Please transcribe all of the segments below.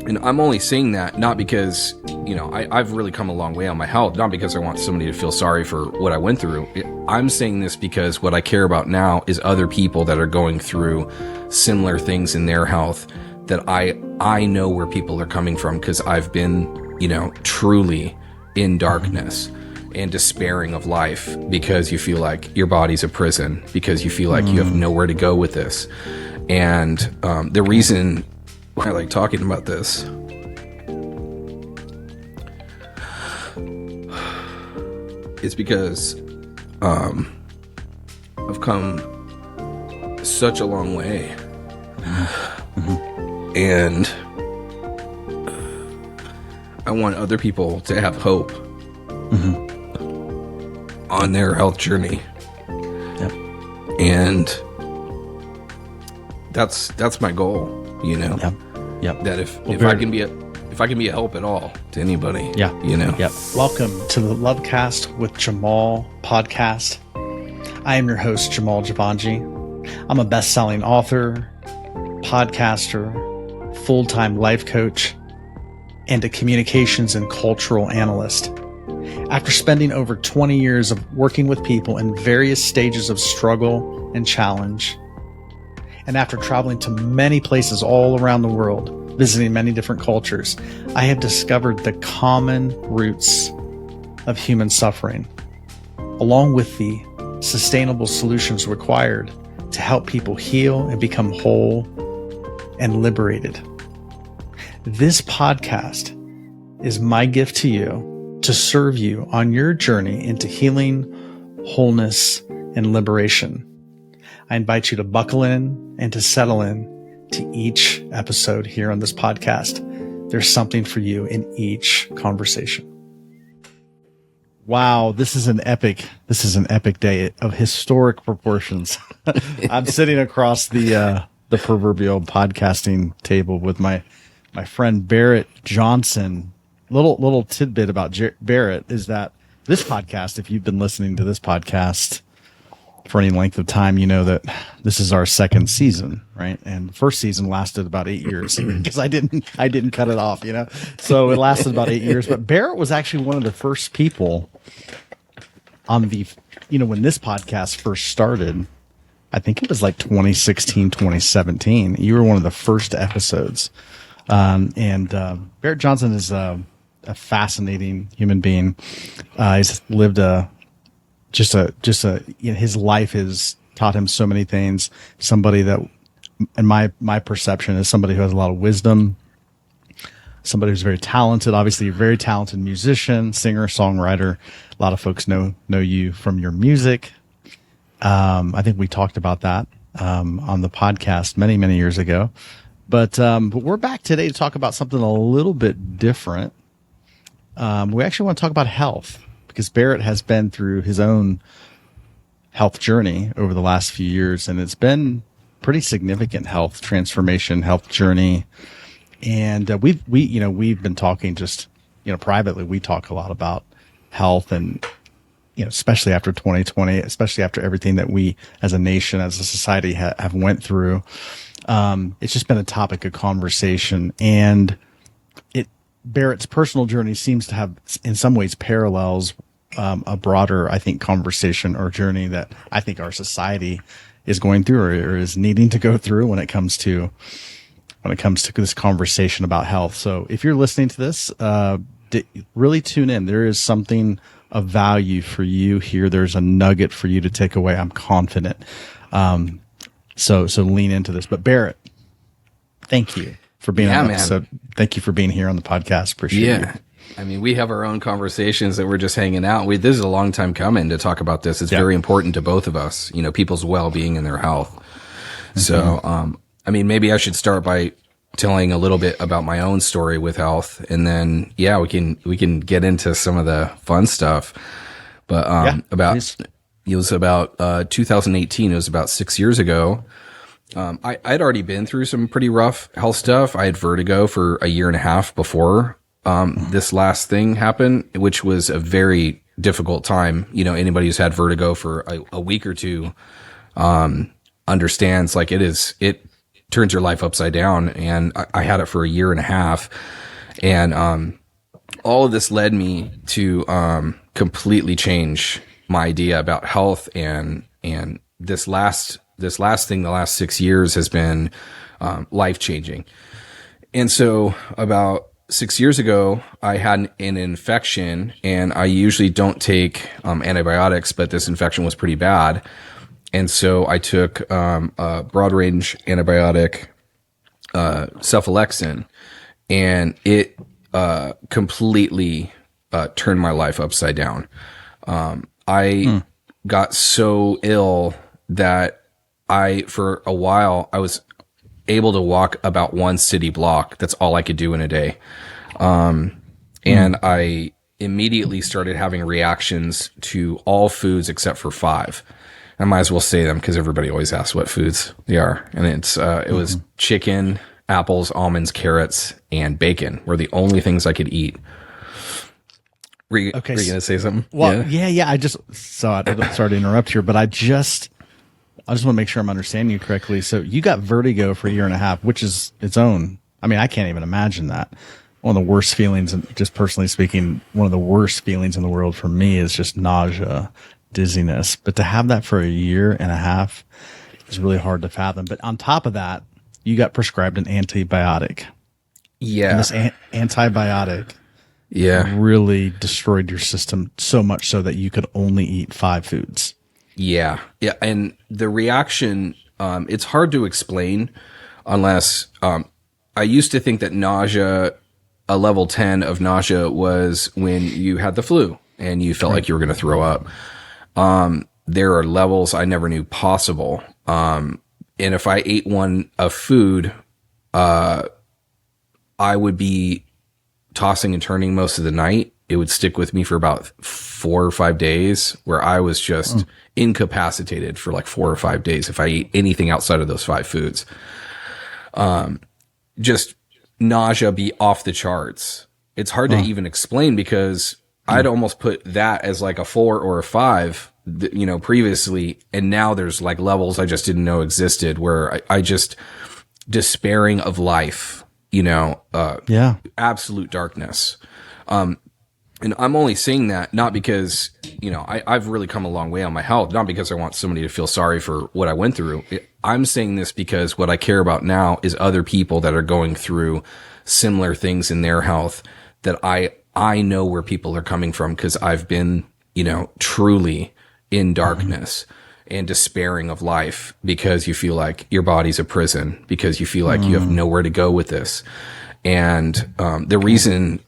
And I'm only saying that not because, I've really come a long way on my health, not because I want somebody to feel sorry for what I went through. I'm saying this because what I care about now is other people that are going through similar things in their health, that I know where people are coming from, because I've been, truly in darkness and despairing of life, because you feel like your body's a prison, because you feel like you have nowhere to go with this. And the reason I like talking about this is because I've come such a long way. And I want other people to have hope on their health journey. Yep. And that's my goal. Yep. That if I can be a help at all to anybody. Yeah. Yep. Welcome to the Lovecast with Jamal podcast. I am your host, Jamal Javanji. I'm a best-selling author, podcaster, full-time life coach, and a communications and cultural analyst. After spending over 20 years of working with people in various stages of struggle and challenge, and after traveling to many places all around the world, visiting many different cultures, I have discovered the common roots of human suffering, along with the sustainable solutions required to help people heal and become whole and liberated. This podcast is my gift to you to serve you on your journey into healing, wholeness, and liberation. I invite you to buckle in and to settle in to each episode here on this podcast. There's something for you in each conversation. Wow, this is an epic day of historic proportions. I'm sitting across the proverbial podcasting table with my friend Barrett Johnson. Little tidbit about Barrett is that this podcast, if you've been listening to this podcast for any length of time, you know that this is our second season, right? And the first season lasted about 8 years because I didn't cut it off, So it lasted about 8 years. But Barrett was actually one of the first people on the, when this podcast first started. I think it was like 2016, 2017. You were one of the first episodes. And Barrett Johnson is a fascinating human being. He's lived his life has taught him so many things. Somebody that, in my perception, is somebody who has a lot of wisdom, somebody who's very talented, obviously a very talented musician, singer, songwriter. A lot of folks know you from your music. I think we talked about that on the podcast many, many years ago. But we're back today to talk about something a little bit different. We actually want to talk about health, because Barrett has been through his own health journey over the last few years, and it's been pretty significant health transformation, health journey. And we've been talking just, privately, we talk a lot about health, and, especially after 2020, especially after everything that we as a nation, as a society have went through. It's just been a topic of conversation, and Barrett's personal journey seems to have, in some ways, parallels a broader, I think, conversation or journey that I think our society is going through or is needing to go through when it comes to this conversation about health. So if you're listening to this, really tune in. There is something of value for you here. There's a nugget for you to take away. I'm confident. So lean into this. But Barrett, thank you for being on the episode. Thank you for being here on the podcast. Appreciate you. I mean, we have our own conversations that we're just hanging out. This is a long time coming to talk about this. It's very important to both of us, people's well-being and their health. Mm-hmm. So, maybe I should start by telling a little bit about my own story with health, and then, we can get into some of the fun stuff. But, it was about 2018. It was about 6 years ago. I'd already been through some pretty rough health stuff. I had vertigo for a year and a half before this last thing happened, which was a very difficult time. Anybody who's had vertigo for a week or two understands, like, it turns your life upside down. And I had it for a year and a half. And, all of this led me to, completely change my idea about health. And this last thing, the last 6 years has been, life changing. And so about 6 years ago, I had an infection, and I usually don't take, antibiotics, but this infection was pretty bad. And so I took, a broad range antibiotic, cephalexin, and it, completely, turned my life upside down. I got so ill that for a while, I was able to walk about one city block. That's all I could do in a day. And I immediately started having reactions to all foods except for 5. I might as well say them because everybody always asks what foods they are. And it was chicken, apples, almonds, carrots, and bacon were the only things I could eat. Were you going to say something? Well, yeah. I just sorry to interrupt here, but I just want to make sure I'm understanding you correctly. So you got vertigo for a year and a half, which is its own. I mean, I can't even imagine that. One of the worst feelings, and just personally speaking, one of the worst feelings in the world for me is just nausea, dizziness. But to have that for a year and a half is really hard to fathom. But on top of that, you got prescribed an antibiotic. Yeah. And this antibiotic really destroyed your system so much so that you could only eat 5 foods. Yeah. Yeah. And the reaction, it's hard to explain unless, I used to think that nausea, a level 10 of nausea was when you had the flu and you felt like you were going to throw up. There are levels I never knew possible. And if I ate one of food, I would be tossing and turning most of the night. It would stick with me for about 4 or 5 days where I was just incapacitated for like 4 or 5 days if I ate anything outside of those 5 foods. Just nausea be off the charts. It's hard to even explain because I'd almost put that as like a 4 or a 5, previously. And now there's like levels I just didn't know existed where I just despairing of life, absolute darkness. And I'm only saying that not because, I've really come a long way on my health, not because I want somebody to feel sorry for what I went through. I'm saying this because what I care about now is other people that are going through similar things in their health that I know where people are coming from because I've been, truly in darkness and despairing of life because you feel like your body's a prison, because you feel like you have nowhere to go with this. And the reason...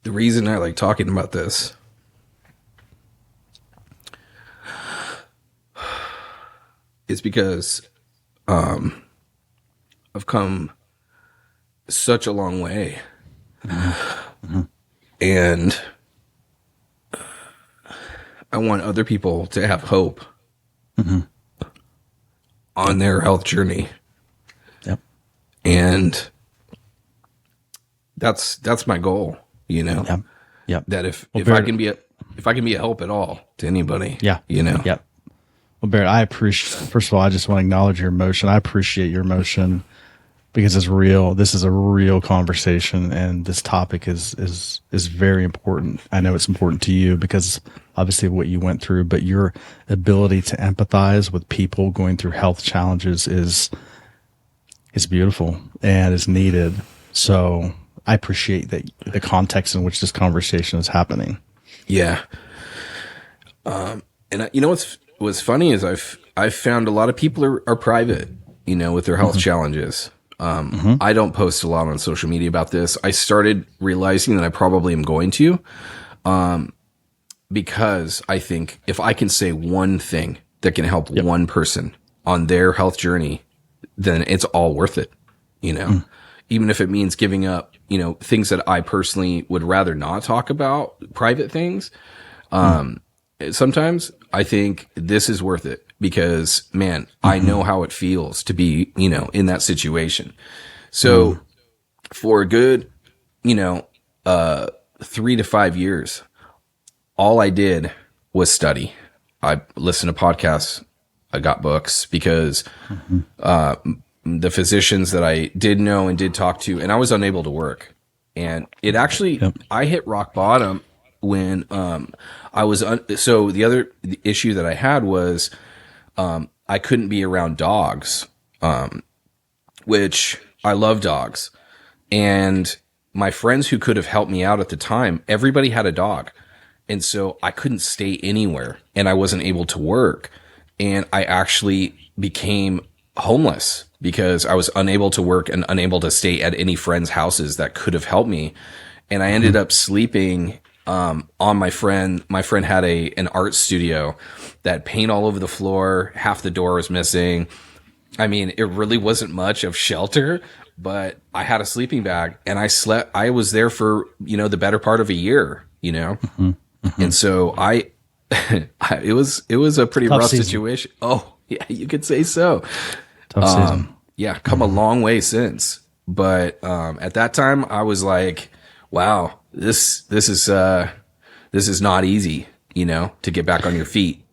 The reason I like talking about this is because I've come such a long way. And I want other people to have hope on their health journey. Yep. And that's my goal. Yep. That if I can be a help at all to anybody. Yep. Well, Barrett, I appreciate, first of all, I just want to acknowledge your emotion. I appreciate your emotion because it's real. This is a real conversation and this topic is very important. I know it's important to you because obviously of what you went through, but your ability to empathize with people going through health challenges is beautiful and is needed. So I appreciate that the context in which this conversation is happening. Yeah. And what's funny is I've found a lot of people are private, with their health challenges. I don't post a lot on social media about this. I started realizing that I probably am going to, because I think if I can say one thing that can help one person on their health journey, then it's all worth it, even if it means giving up, things that I personally would rather not talk about, private things. Sometimes I think this is worth it because, man, I know how it feels to be, in that situation. So for a good, 3 to 5 years, all I did was study. I listened to podcasts. I got books because the physicians that I did know and did talk to, and I was unable to work. And it actually, I hit rock bottom when I was, so the issue that I had was I couldn't be around dogs, which I love dogs. And my friends who could have helped me out at the time, everybody had a dog. And so I couldn't stay anywhere and I wasn't able to work. And I actually became homeless because I was unable to work and unable to stay at any friends' houses that could have helped me. And I ended up sleeping on my friend. My friend had an art studio that had paint all over the floor. Half the door was missing. I mean, it really wasn't much of shelter, but I had a sleeping bag and I slept. I was there for, the better part of a year, And so it was a pretty rough situation. Oh, yeah, you could say so. Tough season. Yeah, come a long way since. But at that time, I was like, wow, this is not easy, to get back on your feet.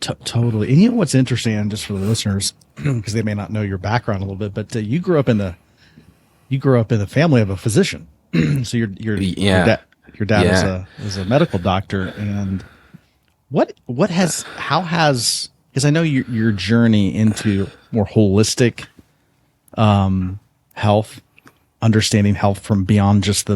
Totally. And you know what's interesting, and just for the listeners, because they may not know your background a little bit, but you grew up in the family of a physician. So your dad is a medical doctor. And how has because I know your journey into more holistic health, understanding health from beyond just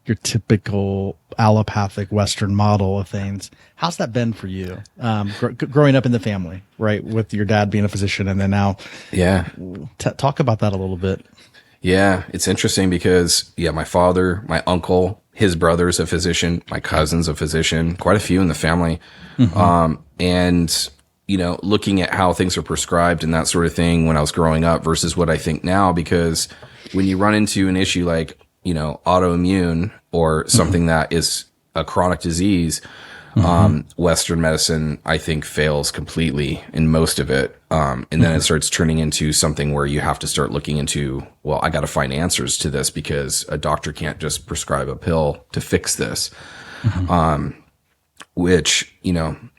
your typical allopathic Western model of things. How's that been for you? Growing up in the family, right? With your dad being a physician and then now. Yeah. Talk about that a little bit. Yeah. It's interesting because my father, my uncle, his brother's a physician, my cousin's a physician, quite a few in the family. And, looking at how things are prescribed and that sort of thing when I was growing up versus what I think now, because when you run into an issue like, autoimmune or something that is a chronic disease, Western medicine, I think, fails completely in most of it. And then it starts turning into something where you have to start looking into, well, I got to find answers to this because a doctor can't just prescribe a pill to fix this. Which,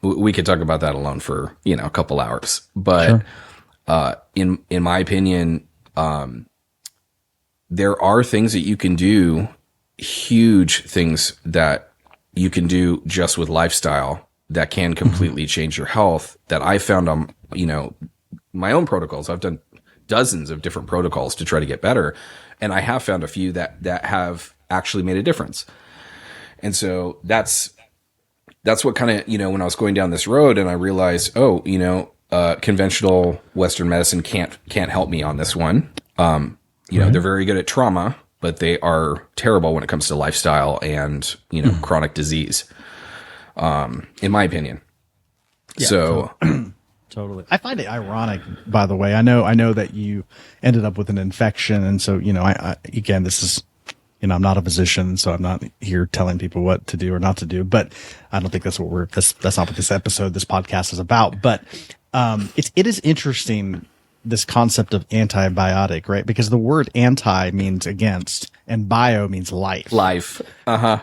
we could talk about that alone for, a couple hours. But in my opinion, there are things that you can do, huge things that you can do just with lifestyle that can completely change your health that I found on, my own protocols. I've done dozens of different protocols to try to get better. And I have found a few that have actually made a difference. And so that's what kind of, when I was going down this road and I realized, conventional Western medicine can't help me on this one. They're very good at trauma, but they are terrible when it comes to lifestyle and, chronic disease, in my opinion. Yeah, so totally. I find it ironic, by the way. I know that you ended up with an infection. And so, I again, this is, I'm not a physician, so I'm not here telling people what to do or not to do, but I don't think that's what that's not what this podcast is about. But, it is interesting, this concept of antibiotic, right? Because the word anti means against and bio means life.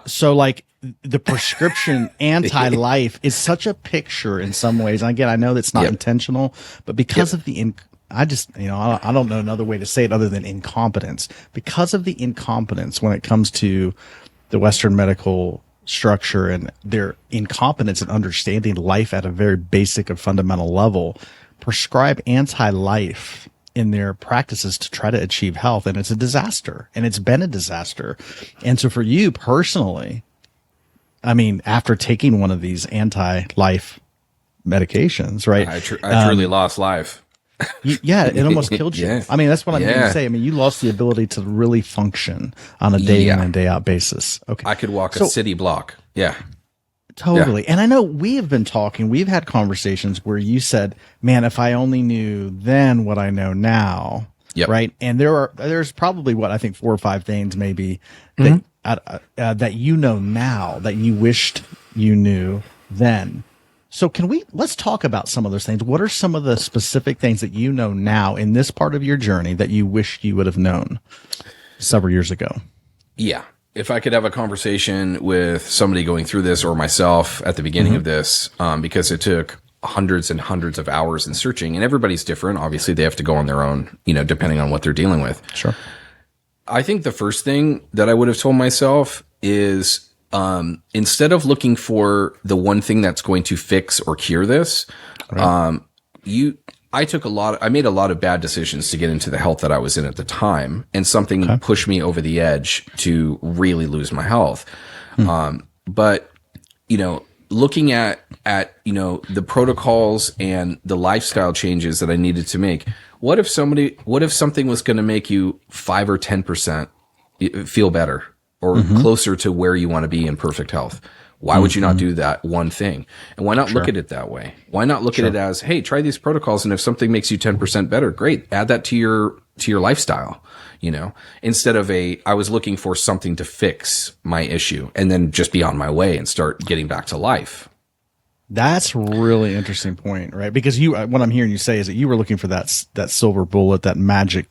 So like the prescription anti-life is such a picture in some ways. And again, I know that's not intentional, but because of the I don't know another way to say it other than incompetence. Because of the incompetence when it comes to the Western medical structure and their incompetence in understanding life at a very basic and fundamental level, prescribe anti-life in their practices to try to achieve health. And it's a disaster. And it's been a disaster. And so for you personally, I mean, after taking one of these anti-life medications, right? I truly lost life. It almost killed you. Yeah. I mean, that's what I'm going to say. I mean, you lost the ability to really function on a day in and day out basis. Okay. I could walk a city block. Yeah. Totally. And I know we have been talking, we've had conversations where you said, man, if I only knew then what I know now. Right. And there's probably I think 4 or 5 things maybe that you know now that you wished you knew then. So let's talk about some of those things. What are some of the specific things that you know now in this part of your journey that you wish you would have known several years ago? Yeah. if I could have a conversation with somebody going through this or myself at the beginning of this, because it took hundreds and hundreds of hours in searching, and everybody's different. Obviously, they have to go on their own, depending on what they're dealing with. Sure. I think the first thing that I would have told myself is, instead of looking for the one thing that's going to fix or cure this, right. I made a lot of bad decisions to get into the health that I was in at the time, and something pushed me over the edge to really lose my health. But, looking at, the protocols and the lifestyle changes that I needed to make, what if something was going to make you 5 or 10% feel better or closer to where you want to be in perfect health? Why would you not do that one thing? And why not look at it that way? Why not look at it as, hey, try these protocols, and if something makes you 10% better, great. Add that to your lifestyle, instead of I was looking for something to fix my issue and then just be on my way and start getting back to life. That's a really interesting point, right? Because what I'm hearing you say is that you were looking for that silver bullet, that magic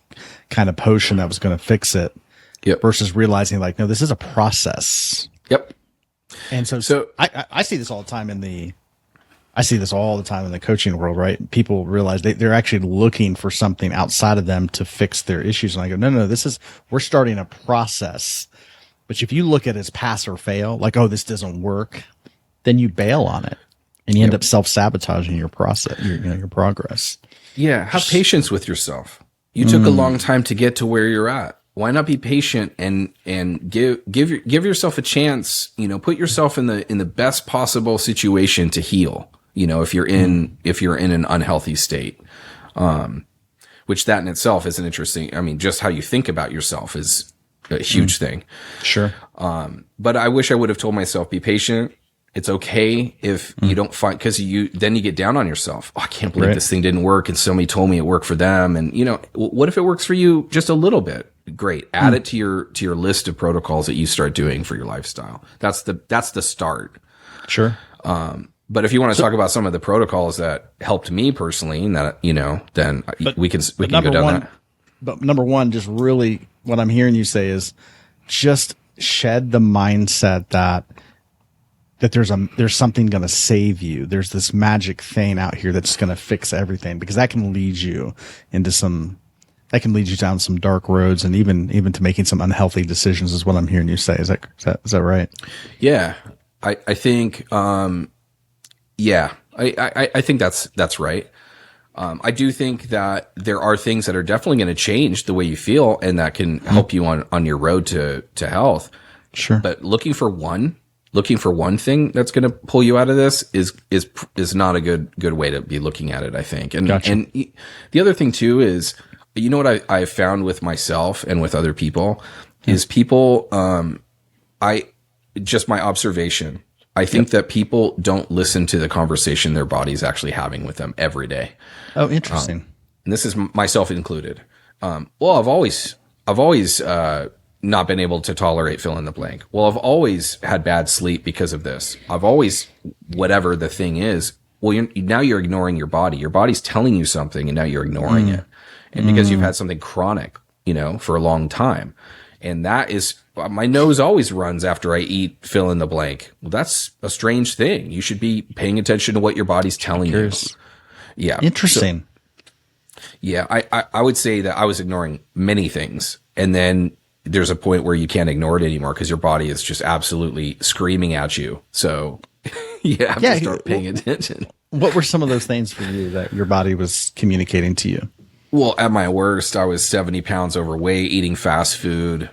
kind of potion that was going to fix it. Yep. Versus realizing no, this is a process. Yep. And so I see this all the time in the coaching world, right? People realize they're actually looking for something outside of them to fix their issues. And I go, no, we're starting a process. But if you look at it as pass or fail, this doesn't work, then you bail on it and you end up self-sabotaging your process, your progress. Yeah. Have patience with yourself. You took a long time to get to where you're at. Why not be patient and give yourself a chance, put yourself in the best possible situation to heal, if you're in an unhealthy state, which that in itself is an interesting, just how you think about yourself is a huge thing. Sure. But I wish I would have told myself, be patient. It's okay if you don't find, because then you get down on yourself. Oh, I can't believe this thing didn't work, and somebody told me it worked for them. And what if it works for you just a little bit? Great. Add it to your list of protocols that you start doing for your lifestyle. That's the start. Sure. But if you want to talk about some of the protocols that helped me personally, and that then we can go down that. But number one, just really what I'm hearing you say is just shed the mindset that there's something going to save you. There's this magic thing out here that's going to fix everything, because that can lead you down some dark roads, and even to making some unhealthy decisions is what I'm hearing you say. Is that right? Yeah. I think, I think that's right. I do think that there are things that are definitely going to change the way you feel, and that can help you on your road to health. Sure. But looking for one thing that's going to pull you out of this is not a good way to be looking at it, I think. And gotcha. And the other thing too is, what I've found with myself and with other people is people, just my observation, I think that people don't listen to the conversation their body's actually having with them every day. Oh, interesting. And this is myself included. I've always not been able to tolerate fill in the blank. Well, I've always had bad sleep because of this. I've always, whatever the thing is, now you're ignoring your body. Your body's telling you something, and now you're ignoring it. And because you've had something chronic, for a long time. And that is, my nose always runs after I eat fill in the blank. Well, that's a strange thing. You should be paying attention to what your body's telling you. Yeah. Interesting. So, I would say that I was ignoring many things. And then there's a point where you can't ignore it anymore, because your body is just absolutely screaming at you. So you have to start paying attention. What were some of those things for you that your body was communicating to you? Well, at my worst, I was 70 pounds overweight, eating fast food,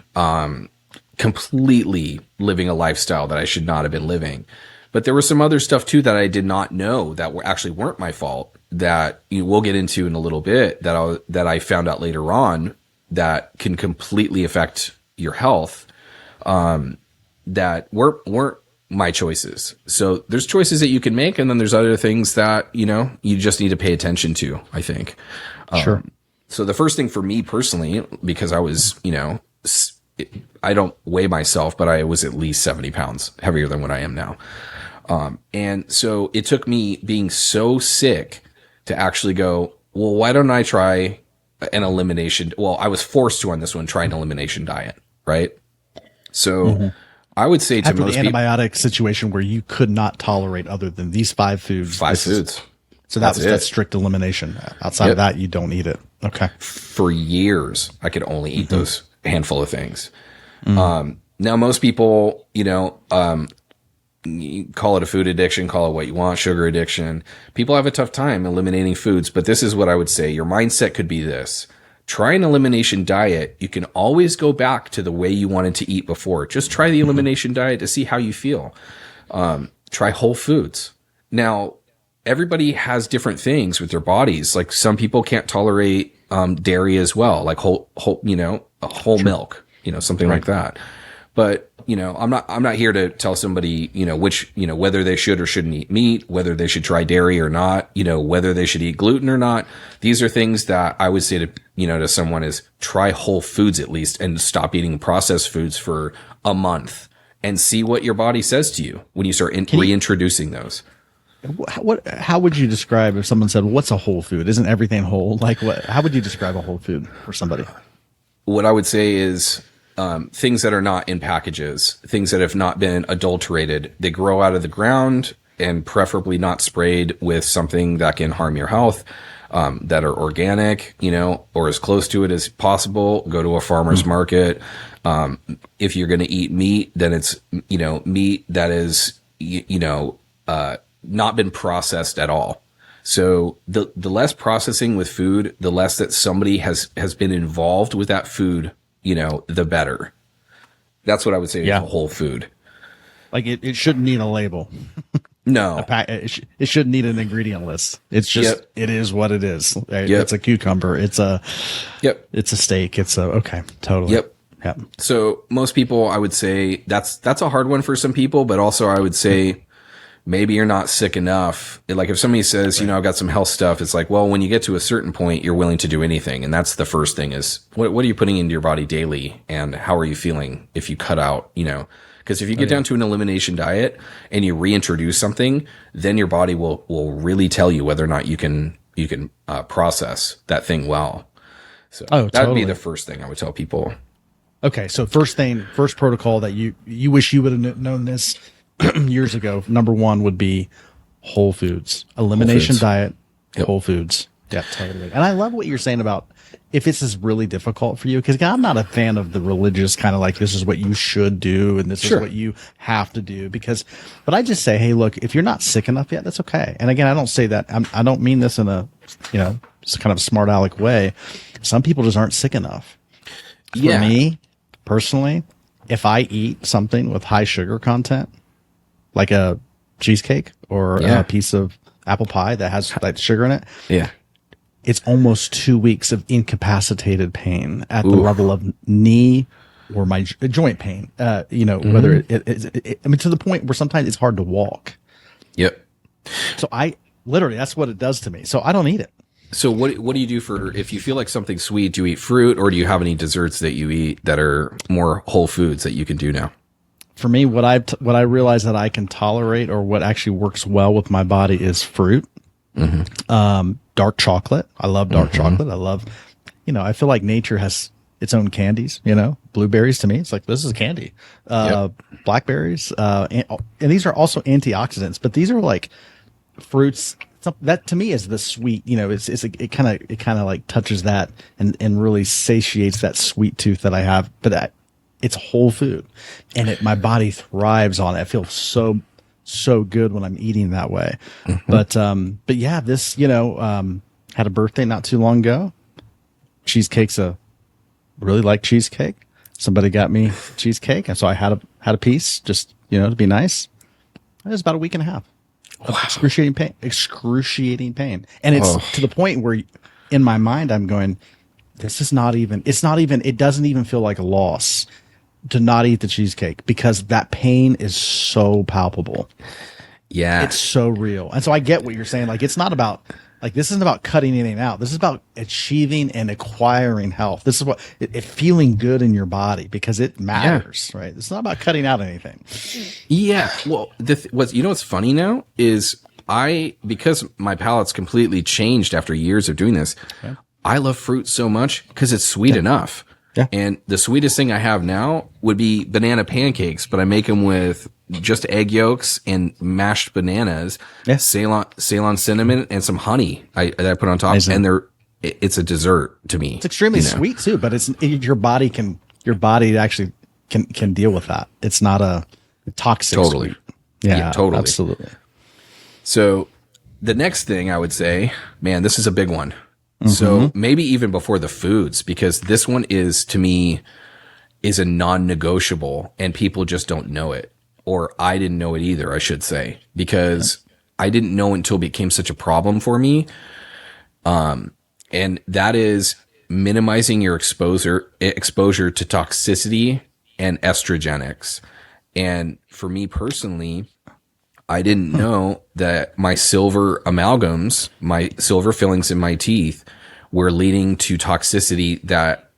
completely living a lifestyle that I should not have been living. But there was some other stuff too that I did not know that weren't my fault, that we'll get into in a little bit, that I found out later on that can completely affect your health, that weren't my choices. So there's choices that you can make, and then there's other things that, you just need to pay attention to, I think. Sure. So the first thing for me personally, because I was, I don't weigh myself, but I was at least 70 pounds heavier than what I am now. And so it took me being so sick to actually go, well, why don't I try an elimination? Well, I was forced to on this one, try an elimination diet, right? So I would say to After the most people, antibiotic situation where you could not tolerate other than these 5 foods. So that's strict elimination. Outside of that, you don't eat it. Okay. For years, I could only eat those handful of things. Now, most people, you call it a food addiction, call it what you want, sugar addiction. People have a tough time eliminating foods, but this is what I would say. Your mindset could be this. Try an elimination diet. You can always go back to the way you wanted to eat before. Just try the elimination diet to see how you feel. Try whole foods. Now, everybody has different things with their bodies. Like some people can't tolerate dairy as well, like whole milk, something like that. But, I'm not here to tell somebody, whether they should or shouldn't eat meat, whether they should try dairy or not, whether they should eat gluten or not. These are things that I would say to, to someone is try whole foods at least and stop eating processed foods for a month and see what your body says to you when you start reintroducing those. How would you describe if someone said, what's a whole food? Isn't everything whole? Like how would you describe a whole food for somebody? What I would say is, things that are not in packages, things that have not been adulterated. They grow out of the ground and preferably not sprayed with something that can harm your health, that are organic, or as close to it as possible. Go to a farmer's market. If you're going to eat meat, then it's, meat that is, not been processed at all. So the less processing with food, the less that somebody has been involved with that food, the better. That's what I would say. Yeah. Whole food. Like it shouldn't need a label. No. It shouldn't need an ingredient list. It's just, It is what it is. Right? It's a cucumber. It's a steak. Okay. Totally. Yep. So most people, I would say that's a hard one for some people, but also I would say, maybe you're not sick enough. Like if somebody says, I've got some health stuff, it's like, well, when you get to a certain point, you're willing to do anything. And that's the first thing is what are you putting into your body daily? And how are you feeling if you cut out, because if you get down to an elimination diet and you reintroduce something, then your body will really tell you whether or not you can process that thing well. So that would be the first thing I would tell people. Okay. So first protocol that you wish you would have known this years ago, number 1 would be whole foods, elimination diet, whole foods. Yeah, totally. And I love what you're saying about if this is really difficult for you, because I'm not a fan of the religious kind of like, this is what you should do and this is what you have to do, but I just say, hey, look, if you're not sick enough yet, that's okay. And again, I don't say that, I don't mean this in a, kind of smart aleck way. Some people just aren't sick enough. For me, personally, if I eat something with high sugar content, like a cheesecake or a piece of apple pie that has like sugar in it. Yeah. It's almost 2 weeks of incapacitated pain at the level of knee or my joint pain. Whether to the point where sometimes it's hard to walk. Yep. So that's what it does to me. So I don't eat it. So what do you do if you feel like something's sweet? Do you eat fruit or do you have any desserts that you eat that are more whole foods that you can do now? For me, what I realize that I can tolerate or what actually works well with my body is fruit, dark chocolate. I love dark chocolate. I love, I feel like nature has its own candies, blueberries to me. It's like, this is candy. Blackberries. And these are also antioxidants, but these are like fruits. That to me is the sweet, it kind of like touches that and really satiates that sweet tooth that I have. But it's whole food, and my body thrives on it. I feel so good when I'm eating that way. But yeah, this, had a birthday not too long ago. Cheesecake's really like cheesecake. Somebody got me cheesecake, and so I had a piece just, to be nice. It was about a week and a half of excruciating pain. And it's to the point where in my mind, I'm going, it doesn't even feel like a loss to not eat the cheesecake because that pain is so palpable. Yeah. It's so real. And so I get what you're saying. Like, it's not about, like, this isn't about cutting anything out. This is about achieving and acquiring health. This is what it feeling good in your body because it matters, right? It's not about cutting out anything. Yeah. Well, what's funny now is because my palate's completely changed after years of doing this, I love fruit so much because it's sweet enough. Yeah. And the sweetest thing I have now would be banana pancakes, but I make them with just egg yolks and mashed bananas, Yeah. Ceylon cinnamon, and some honey that I put on top. Amazing. And it's a dessert to me. It's extremely sweet too, but your body actually can deal with that. It's not a toxic. Totally. Sweet. Yeah, totally. Absolutely. So the next thing I would say, man, this is a big one. So maybe even before the foods, because this one is, to me, is a non-negotiable and people just don't know it. Or I didn't know it either, I should say, because I didn't know until it became such a problem for me. And that is minimizing your exposure to toxicity and estrogenics. And for me personally, I didn't know that my silver amalgams, my silver fillings in my teeth, were leading to toxicity that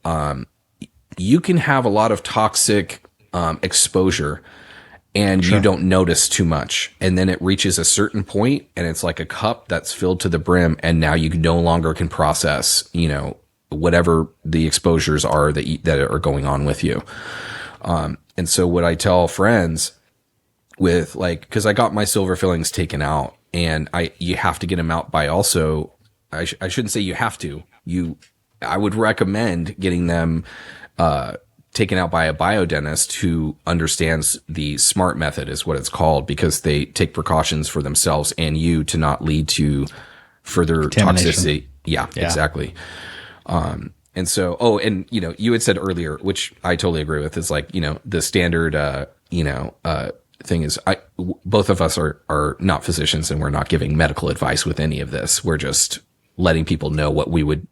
you can have a lot of toxic exposure and you don't notice too much. And then it reaches a certain point and it's like a cup that's filled to the brim. And now you no longer can process, whatever the exposures are that are going on with you. And so what I tell friends with cause I got my silver fillings taken out and you have to get them out by also, I shouldn't say you have to, I would recommend getting them, taken out by a biodentist who understands the SMART method is what it's called, because they take precautions for themselves and you to not lead to further toxicity. Yeah, exactly. And so, you had said earlier, which I totally agree with, is the standard, thing is both of us are not physicians and we're not giving medical advice with any of this. We're just letting people know what we would,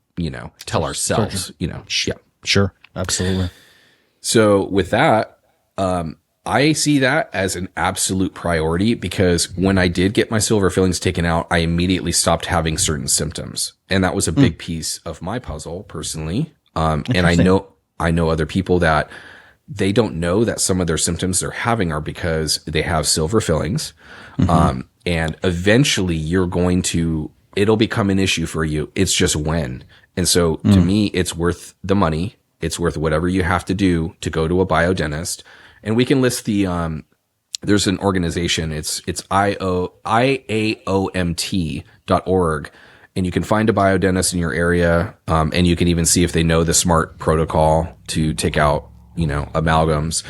tell ourselves, Yeah. Sure. Absolutely. So with that, I see that as an absolute priority, because when I did get my silver fillings taken out, I immediately stopped having certain symptoms. And that was a big piece of my puzzle personally. And I know other people that they don't know that some of their symptoms they're having are because they have silver fillings. And eventually it'll become an issue for you. It's just when. And so to me, it's worth the money. It's worth whatever you have to do to go to a biodentist. And we can list there's an organization. It's IAOMT.org. And you can find a biodentist in your area. And you can even see if they know the SMART protocol to take out, amalgams.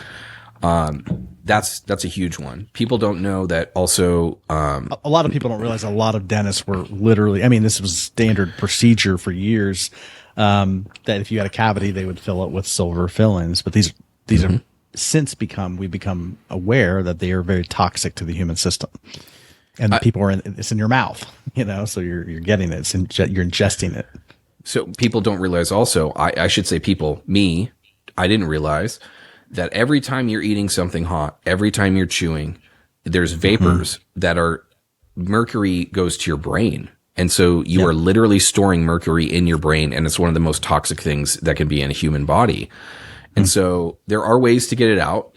That's a huge one. People don't know that also. A lot of people don't realize a lot of dentists were literally, this was standard procedure for years. That if you had a cavity, they would fill it with silver fillings. But these are since we've become aware that they are very toxic to the human system. And it's in your mouth, so you're getting it. You're ingesting it. So people don't realize also, I should say I didn't realize that every time you're eating something hot, every time you're chewing, there's vapors that mercury goes to your brain. And so you are literally storing mercury in your brain, and it's one of the most toxic things that can be in a human body. And so there are ways to get it out.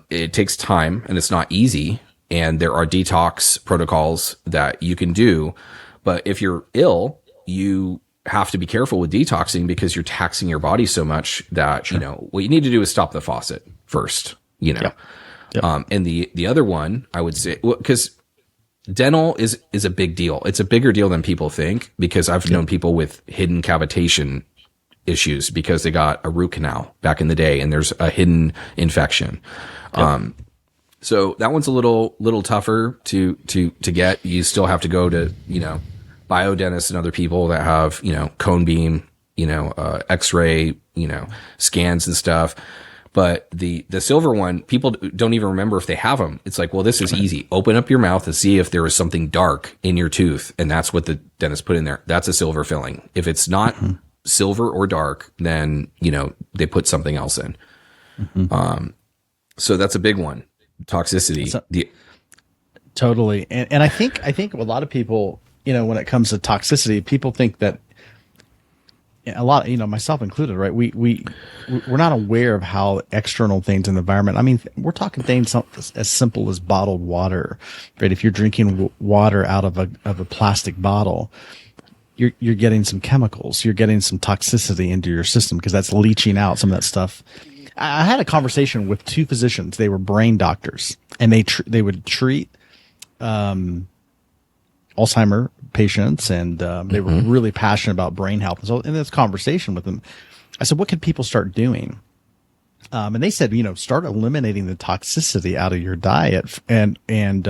It takes time and it's not easy. And there are detox protocols that you can do. But if you're ill, you have to be careful with detoxing because you're taxing your body so much that, what you need to do is stop the faucet first, And the other one I would say, because dental is a big deal. It's a bigger deal than people think, because I've known people with hidden cavitation issues because they got a root canal back in the day and there's a hidden infection. So that one's a little tougher to get. You still have to go to, biodentists and other people that have, cone beam, x-ray, scans and stuff. But the silver one, people don't even remember if they have them. It's like, well, this is easy. Open up your mouth and see if there is something dark in your tooth. And that's what the dentist put in there. That's a silver filling. If it's not silver or dark, then, they put something else in. So that's a big one. Toxicity. Totally. And I think a lot of people, when it comes to toxicity, people think that a lot, myself included, right? We're not aware of how external things in the environment. We're talking things as simple as bottled water, right? If you're drinking water out of a plastic bottle, you're getting some chemicals, you're getting some toxicity into your system because that's leaching out some of that stuff. I had a conversation with two physicians. They were brain doctors, and they would treat Alzheimer patients, and they were really passionate about brain health. And so in this conversation with them, I said, what can people start doing? And they said, start eliminating the toxicity out of your diet and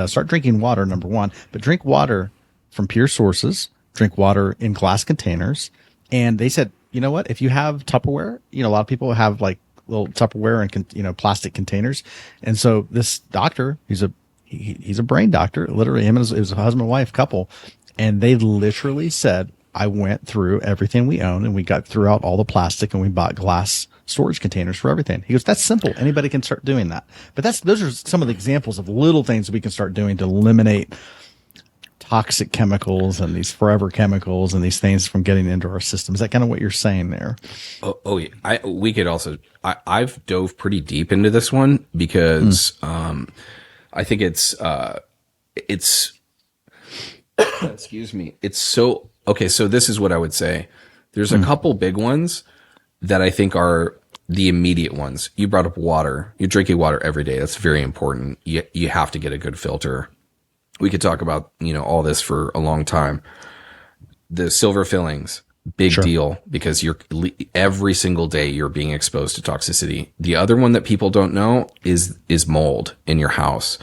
start drinking water, number one, but drink water from pure sources, drink water in glass containers. And they said, you know what, if you have Tupperware, a lot of people have like little Tupperware and, plastic containers. And so this doctor, he's a brain doctor, literally him and his husband and wife couple. And they literally said, I went through everything we own and we got throughout all the plastic and we bought glass storage containers for everything. He goes, that's simple. Anybody can start doing that. But those are some of the examples of little things that we can start doing to eliminate toxic chemicals and these forever chemicals and these things from getting into our system. Is that kind of what you're saying there? Yeah. We could also, I've dove pretty deep into this one because, I think it's excuse me. It's so, okay. So this is what I would say. There's a couple big ones that I think are the immediate ones. You brought up water. You're drinking water every day. That's very important. You have to get a good filter. We could talk about, all this for a long time. The silver fillings, big deal, because every single day you're being exposed to toxicity. The other one that people don't know is mold in your house.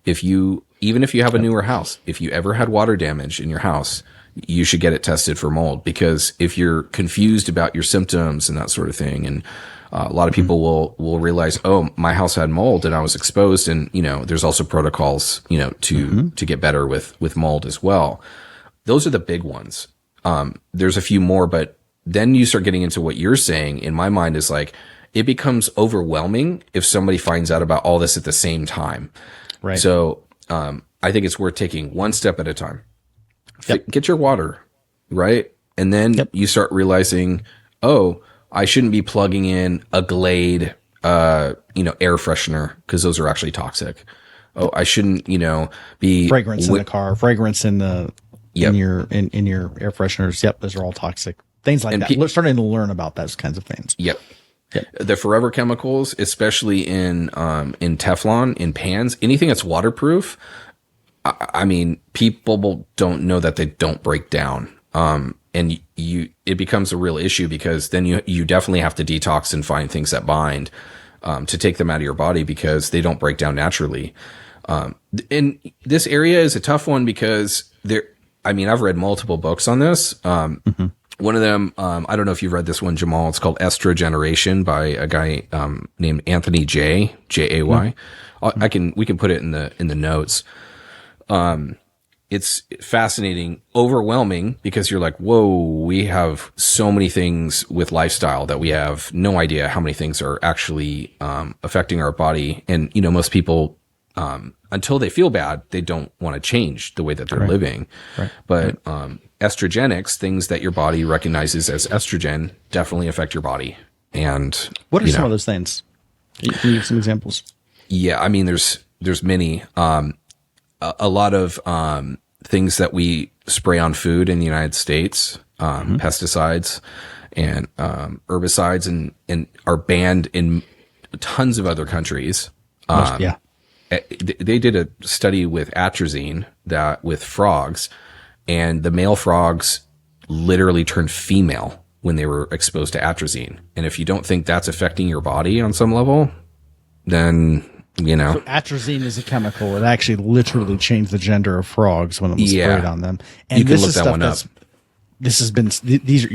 Even if you have a newer house, if you ever had water damage in your house, you should get it tested for mold, because if you're confused about your symptoms and that sort of thing, and a lot of people will realize, oh, my house had mold and I was exposed. And, there's also protocols, to get better with mold as well. Those are the big ones. There's a few more, but then you start getting into what you're saying, in my mind, is like, it becomes overwhelming if somebody finds out about all this at the same time. Right. So, I think it's worth taking one step at a time. Yep. Get your water, right? And then you start realizing, oh, I shouldn't be plugging in a Glade, air freshener, because those are actually toxic. Oh, I shouldn't, be fragrance in the car, fragrance in the in your air fresheners. Yep, those are all toxic. Things like that. We're starting to learn about those kinds of things. Yep. The forever chemicals, especially in Teflon, in pans, anything that's waterproof. I mean, people don't know that they don't break down. And it becomes a real issue, because then you definitely have to detox and find things that bind, to take them out of your body, because they don't break down naturally. And this area is a tough one, because I've read multiple books on this. One of them, I don't know if you've read this one, Jamal. It's called Estrogeneration by a guy, named Anthony Jay. We can put it in the notes. It's fascinating, overwhelming, because you're like, whoa, we have so many things with lifestyle that we have no idea how many things are actually affecting our body. And, most people, until they feel bad, they don't want to change the way that they're living. Right. But estrogenics, things that your body recognizes as estrogen, definitely affect your body. And what are some of those things? Can you give some examples? Yeah, there's many. A lot of things that we spray on food in the United States, pesticides and herbicides, and are banned in tons of other countries. They did a study with Atrazine with frogs, and the male frogs literally turned female when they were exposed to Atrazine. And if you don't think that's affecting your body on some level, then So atrazine is a chemical. It actually literally changed the gender of frogs when it was sprayed on them. And you can look that one up. This has been,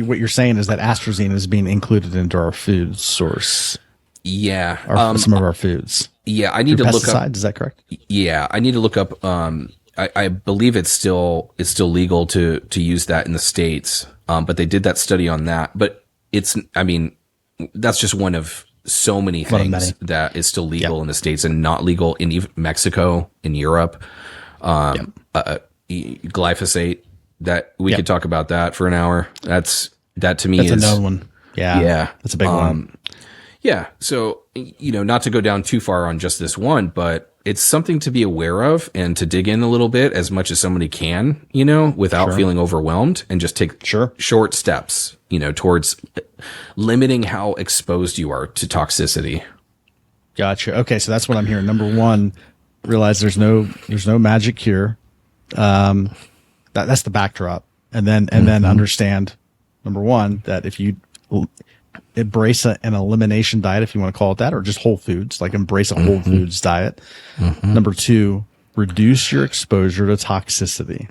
what you're saying is that atrazine is being included into our food source. Yeah. Some of our foods. Yeah. I need to look up. Is that correct? Yeah. I need to look up, I believe it's still legal to use that in the States. But they did that study on that, but that's just one of so many things that is still legal in the States and not legal in even Mexico, in Europe. Glyphosate, that we could talk about that for an hour. That to me is another one. Yeah. That's a big one. Yeah. So, not to go down too far on just this one, but it's something to be aware of and to dig in a little bit as much as somebody can, without feeling overwhelmed, and just take short steps, towards limiting how exposed you are to toxicity. Gotcha. Okay. So that's what I'm hearing. Number one, realize there's no magic cure. That's the backdrop. And then understand, number one, that if you embrace an elimination diet, if you want to call it that, or just whole foods, like embrace a whole foods diet. Number two, reduce your exposure to toxicity.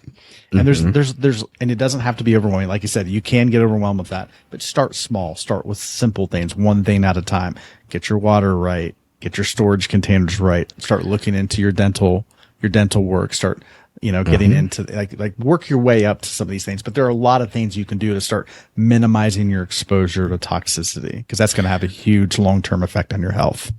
And there's, and it doesn't have to be overwhelming. Like you said, you can get overwhelmed with that, but start small, start with simple things, one thing at a time. Get your water right, get your storage containers right, start looking into your dental work, start, getting into like work your way up to some of these things. But there are a lot of things you can do to start minimizing your exposure to toxicity, because that's going to have a huge long-term effect on your health.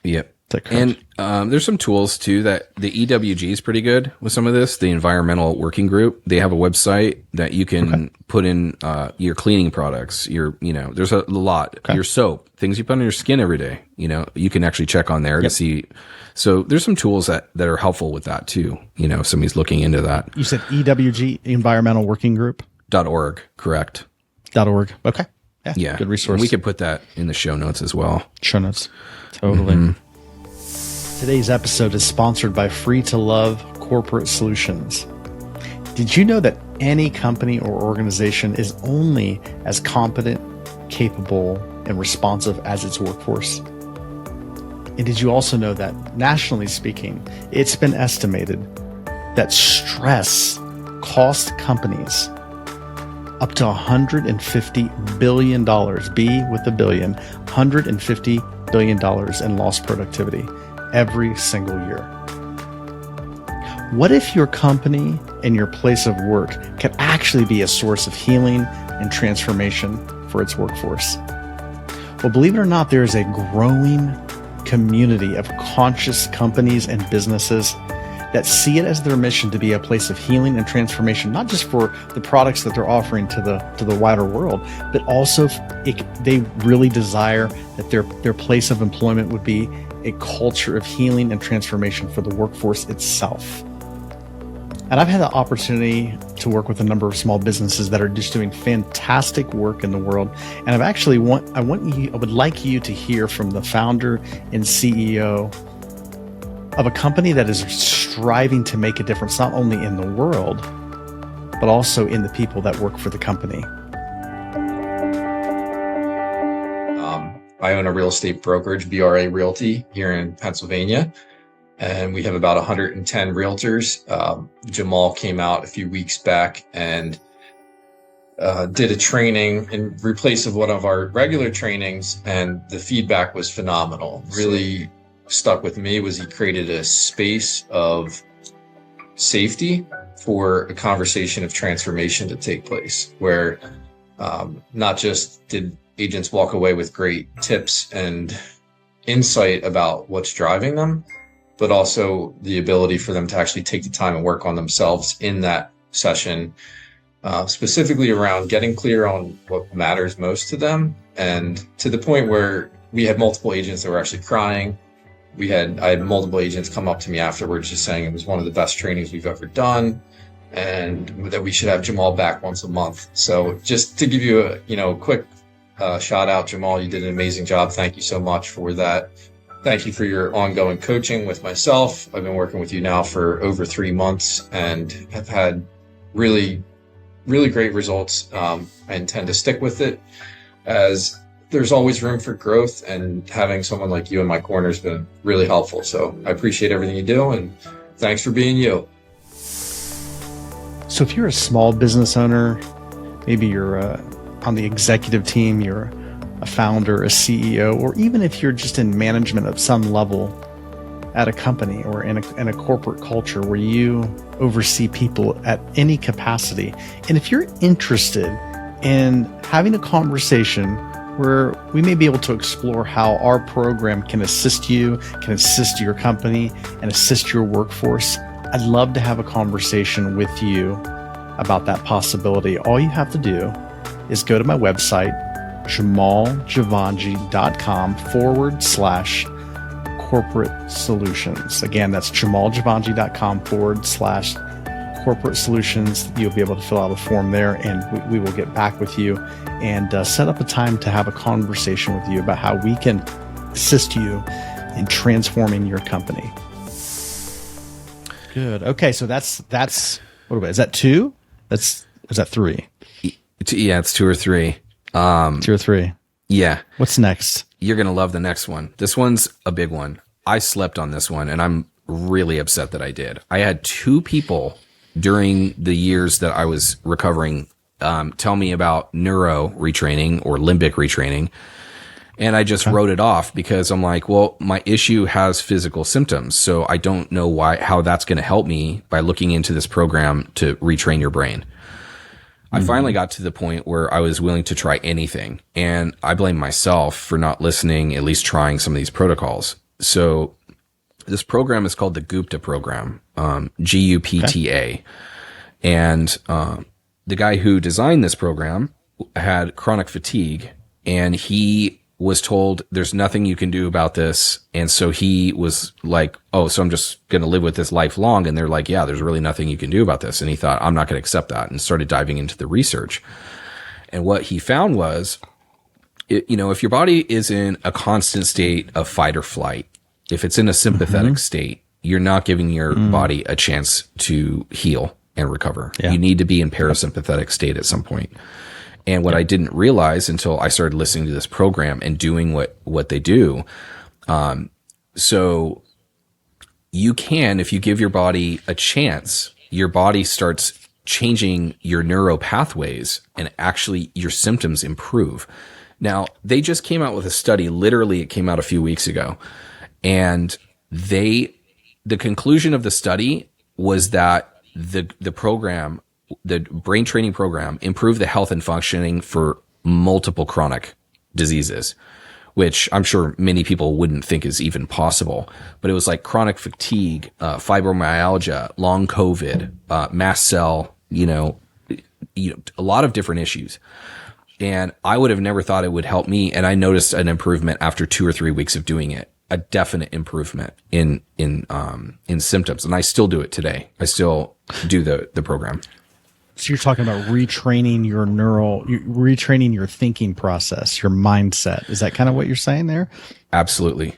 Yep. And there's some tools too that the EWG is pretty good with some of this. The Environmental Working Group, they have a website that you can put in your cleaning products. There's a lot. Your soap, things you put on your skin every day. You can actually check on there to see. So there's some tools that are helpful with that too. If somebody's looking into that. You said EWG, Environmental Working Group? .org, correct. .org. Okay. Yeah. Good resource. And we could put that in the show notes as well. Show notes. Totally. Today's episode is sponsored by Free to Love Corporate Solutions. Did you know that any company or organization is only as competent, capable, and responsive as its workforce? And did you also know that, nationally speaking, it's been estimated that stress costs companies up to $150 billion, B with a billion, $150 billion in lost productivity every single year. What if your company and your place of work could actually be a source of healing and transformation for its workforce? Well, believe it or not, there is a growing community of conscious companies and businesses that see it as their mission to be a place of healing and transformation, not just for the products that they're offering to the wider world, but also they really desire that their place of employment would be a culture of healing and transformation for the workforce itself. And I've had the opportunity to work with a number of small businesses that are just doing fantastic work in the world. And I would like you to hear from the founder and CEO of a company that is striving to make a difference, not only in the world, but also in the people that work for the company. I own a real estate brokerage, BRA Realty, here in Pennsylvania, and we have about 110 realtors. Jamal came out a few weeks back and did a training in replace of one of our regular trainings, and the feedback was phenomenal. Really stuck with me was he created a space of safety for a conversation of transformation to take place, where not just did agents walk away with great tips and insight about what's driving them, but also the ability for them to actually take the time and work on themselves in that session, specifically around getting clear on what matters most to them. And to the point where we had multiple agents that were actually crying. I had multiple agents come up to me afterwards just saying it was one of the best trainings we've ever done, and that we should have Jamal back once a month. So just to give you a quick shout out, Jamal, you did an amazing job. Thank you so much for that. Thank you for your ongoing coaching with myself. I've been working with you now for over 3 months and have had really, really great results. I intend to stick with it, as there's always room for growth, and having someone like you in my corner has been really helpful. So I appreciate everything you do, and thanks for being you. So if you're a small business owner, maybe you're on the executive team, you're a founder, a CEO, or even if you're just in management of some level at a company or in a corporate culture where you oversee people at any capacity. And if you're interested in having a conversation where we may be able to explore how our program can assist you, can assist your company, and assist your workforce, I'd love to have a conversation with you about that possibility. All you have to do is go to my website, jamaljavanji.com/corporate solutions. Again, that's jamaljavanji.com/corporate solutions. You'll be able to fill out a form there, and we will get back with you and set up a time to have a conversation with you about how we can assist you in transforming your company. Good. Okay, so that's what about? Is that 2? Is that 3? Yeah, it's 2 or 3. 2 or 3. Yeah. What's next? You're going to love the next one. This one's a big one. I slept on this one, and I'm really upset that I did. I had 2 people during the years that I was recovering tell me about neuro retraining or limbic retraining. And I just wrote it off because I'm like, well, my issue has physical symptoms. So I don't know how that's going to help me by looking into this program to retrain your brain. I finally got to the point where I was willing to try anything. And I blame myself for not listening, at least trying some of these protocols. So this program is called the Gupta program, Gupta. Okay. And the guy who designed this program had chronic fatigue, and he was told there's nothing you can do about this. And so he was like, oh, so I'm just going to live with this lifelong. And they're like, yeah, there's really nothing you can do about this. And he thought, I'm not going to accept that, and started diving into the research. And what he found was, if your body is in a constant state of fight or flight, if it's in a sympathetic state, you're not giving your body a chance to heal and recover. Yeah. You need to be in parasympathetic state at some point. And what I didn't realize until I started listening to this program and doing what they do, so you can, if you give your body a chance, your body starts changing your neuro pathways, and actually your symptoms improve. Now, they just came out with a study, literally it came out a few weeks ago, and the conclusion of the study was that the program, the brain training program, improved the health and functioning for multiple chronic diseases, which I'm sure many people wouldn't think is even possible. But it was like chronic fatigue, fibromyalgia, long COVID, mast cell, a lot of different issues. And I would have never thought it would help me. And I noticed an improvement after 2 or 3 weeks of doing it, a definite improvement in symptoms. And I still do it today. I still do the program. So you're talking about retraining your thinking process, your mindset. Is that kind of what you're saying there? Absolutely.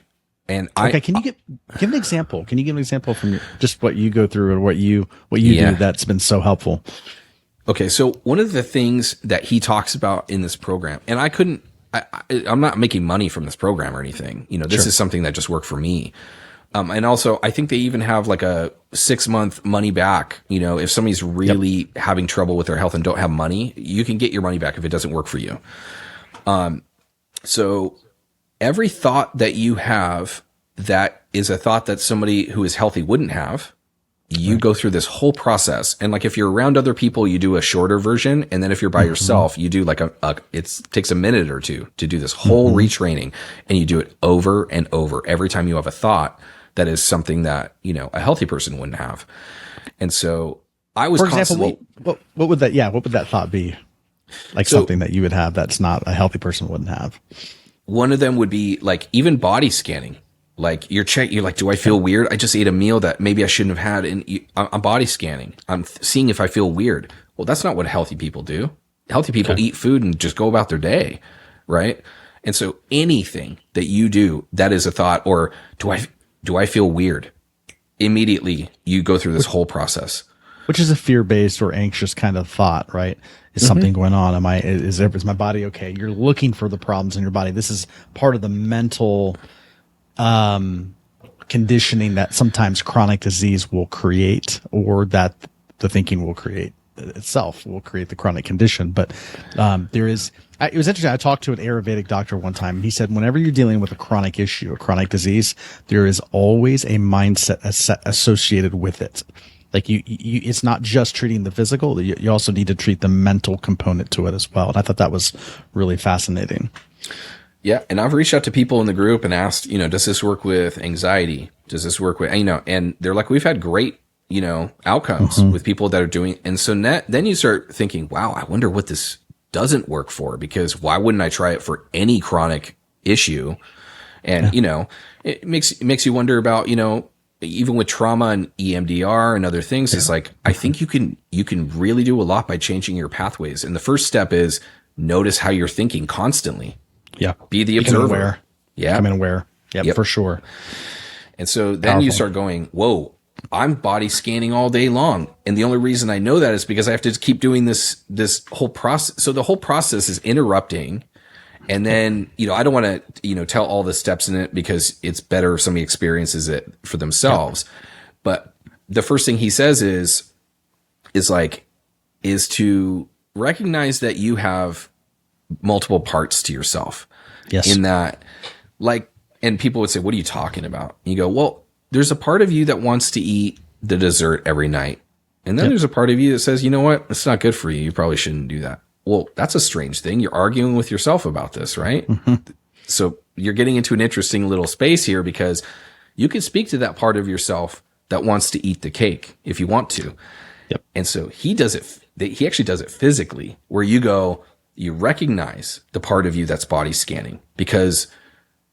And can you give an example? Can you give an example from just what you go through and what you do that's been so helpful? Okay. So one of the things that he talks about in this program, and I'm not making money from this program or anything. This is something that just worked for me. And also, I think they even have like a 6-month money back. If somebody's really having trouble with their health and don't have money, you can get your money back if it doesn't work for you. So every thought that you have that is a thought that somebody who is healthy wouldn't have, you go through this whole process. And like, if you're around other people, you do a shorter version. And then if you're by yourself, you do like it takes a minute or 2 to do this whole retraining, and you do it over and over every time you have a thought that is something that, a healthy person wouldn't have. And so I was, for example, what would that thought be? Like something that you would have that's not a healthy person wouldn't have. One of them would be like even body scanning. Like you're like, do I feel weird? I just ate a meal that maybe I shouldn't have had. And I'm body scanning. I'm seeing if I feel weird. Well, that's not what healthy people do. Healthy people eat food and just go about their day. Right. And so anything that you do that is a thought, or do I feel weird? Immediately you go through this whole process. Which is a fear-based or anxious kind of thought, right? Is something going on? Is my body okay? You're looking for the problems in your body. This is part of the mental conditioning that sometimes chronic disease will create, or that the thinking will create itself will create the chronic condition. But it was interesting. I talked to an Ayurvedic doctor one time, and he said, whenever you're dealing with a chronic issue, a chronic disease, there is always a mindset associated with it. Like it's not just treating the physical. You also need to treat the mental component to it as well. And I thought that was really fascinating. Yeah. And I've reached out to people in the group and asked, does this work with anxiety? Does this work with, and they're like, we've had great, outcomes with people that are doing. And so then you start thinking, wow, I wonder what this doesn't work for, because why wouldn't I try it for any chronic issue? And, it makes you wonder about, even with trauma and EMDR and other things, it's like, I think you can really do a lot by changing your pathways. And the first step is notice how you're thinking constantly. Yeah. Be the observer. Aware. Yeah. Becoming aware. Yep, for sure. And so then you start going, whoa, I'm body scanning all day long. And the only reason I know that is because I have to keep doing this whole process. So the whole process is interrupting. And then, I don't want to, tell all the steps in it, because it's better if somebody experiences it for themselves. But the first thing he says is to recognize that you have multiple parts to yourself. Yes. In that, and people would say, what are you talking about? And you go, well, there's a part of you that wants to eat the dessert every night. And then there's a part of you that says, you know what? It's not good for you. You probably shouldn't do that. Well, that's a strange thing. You're arguing with yourself about this, right? Mm-hmm. So you're getting into an interesting little space here, because you can speak to that part of yourself that wants to eat the cake if you want to. Yep. And so he does it. He actually does it physically, where you recognize the part of you that's body scanning, because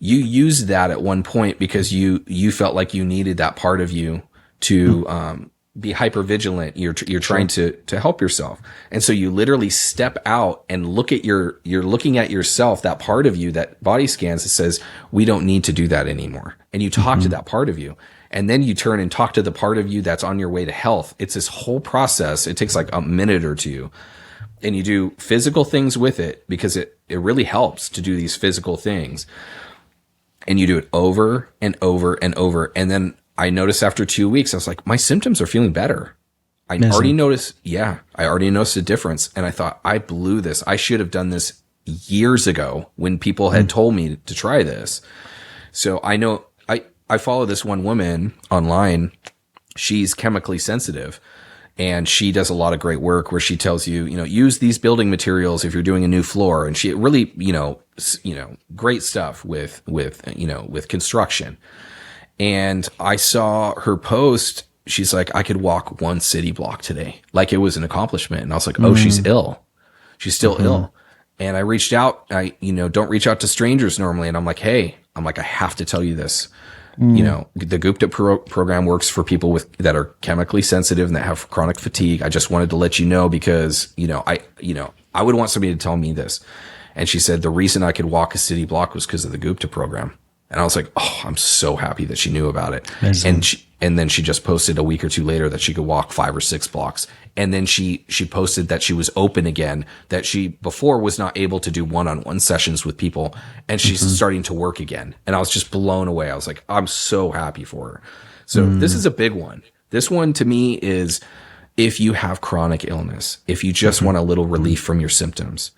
you used that at one point because you felt like you needed that part of you to, be hyper vigilant. You're trying to help yourself. And so you literally step out and you're looking at yourself, that part of you that body scans, that says, we don't need to do that anymore. And you talk to that part of you, and then you turn and talk to the part of you that's on your way to health. It's this whole process. It takes like a minute or two, and you do physical things with it, because it really helps to do these physical things. And you do it over and over and over. And then I noticed after 2 weeks, I was like, my symptoms are feeling better. I already noticed a difference. And I thought, I blew this. I should have done this years ago when people had told me to try this. So I know I follow this one woman online. She's chemically sensitive, and she does a lot of great work where she tells you, use these building materials if you're doing a new floor. And she really, great stuff with construction. And I saw her post. She's like, I could walk 1 city block today. Like it was an accomplishment. And I was like, oh, she's ill. She's still ill. And I reached out. I don't reach out to strangers normally. And I'm like, hey, I have to tell you this. The Gupta program works for people that are chemically sensitive and that have chronic fatigue. I just wanted to let you know, because, I would want somebody to tell me this. And she said, the reason I could walk a city block was because of the Gupta program. And I was like, oh, I'm so happy that she knew about it. Amazing. And then she just posted a week or two later that she could walk 5 or 6 blocks. And then she posted that she was open again, that she before was not able to do one-on-one sessions with people. And she's starting to work again. And I was just blown away. I was like, I'm so happy for her. So this is a big one. This one to me is, if you have chronic illness, if you just want a little relief from your symptoms,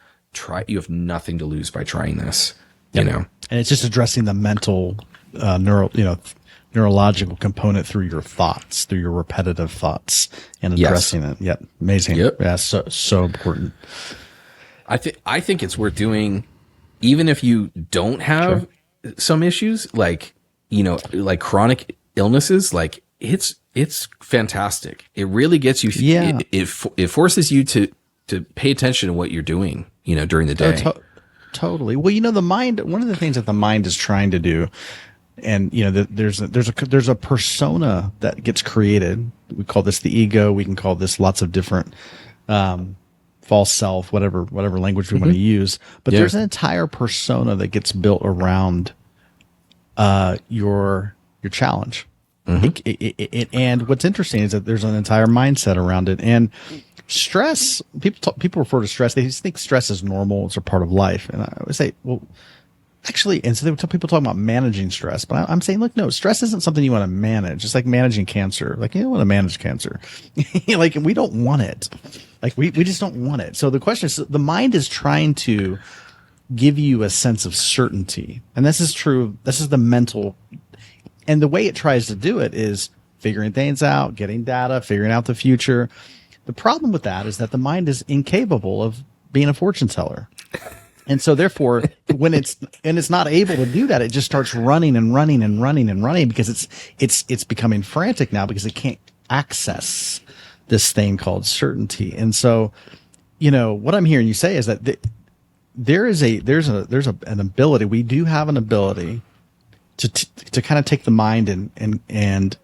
you have nothing to lose by trying this. And it's just addressing the mental, neurological component through your thoughts, through your repetitive thoughts, and addressing it. Yep. Amazing. Yep. Yeah. So important. I think it's worth doing, even if you don't have some issues, like chronic illnesses, like it's fantastic. It really gets you. Yeah. It forces you to pay attention to what you're doing, during the day. Totally. Well, the mind, one of the things that the mind is trying to do, and, there's a persona that gets created. We call this the ego. We can call this lots of different, false self, whatever language we want to use. But there's an entire persona that gets built around, your challenge. And what's interesting is that there's an entire mindset around it. And stress, people refer to stress. They just think stress is normal. It's a part of life. And I would say, well, actually, and so people talk about managing stress, but I'm saying, look, no, stress isn't something you want to manage. It's like managing cancer. Like, you don't want to manage cancer. Like, we don't want it. Like, we just don't want it. So the question is, the mind is trying to give you a sense of certainty. And this is true. This is the mental. And the way it tries to do it is figuring things out, getting data, figuring out the future. The problem with that is that the mind is incapable of being a fortune teller. And so therefore, when it's not able to do that, it just starts running because it's becoming frantic now because it can't access this thing called certainty. And so what I'm hearing you say is that there's an ability. We do have an ability to kind of take the mind and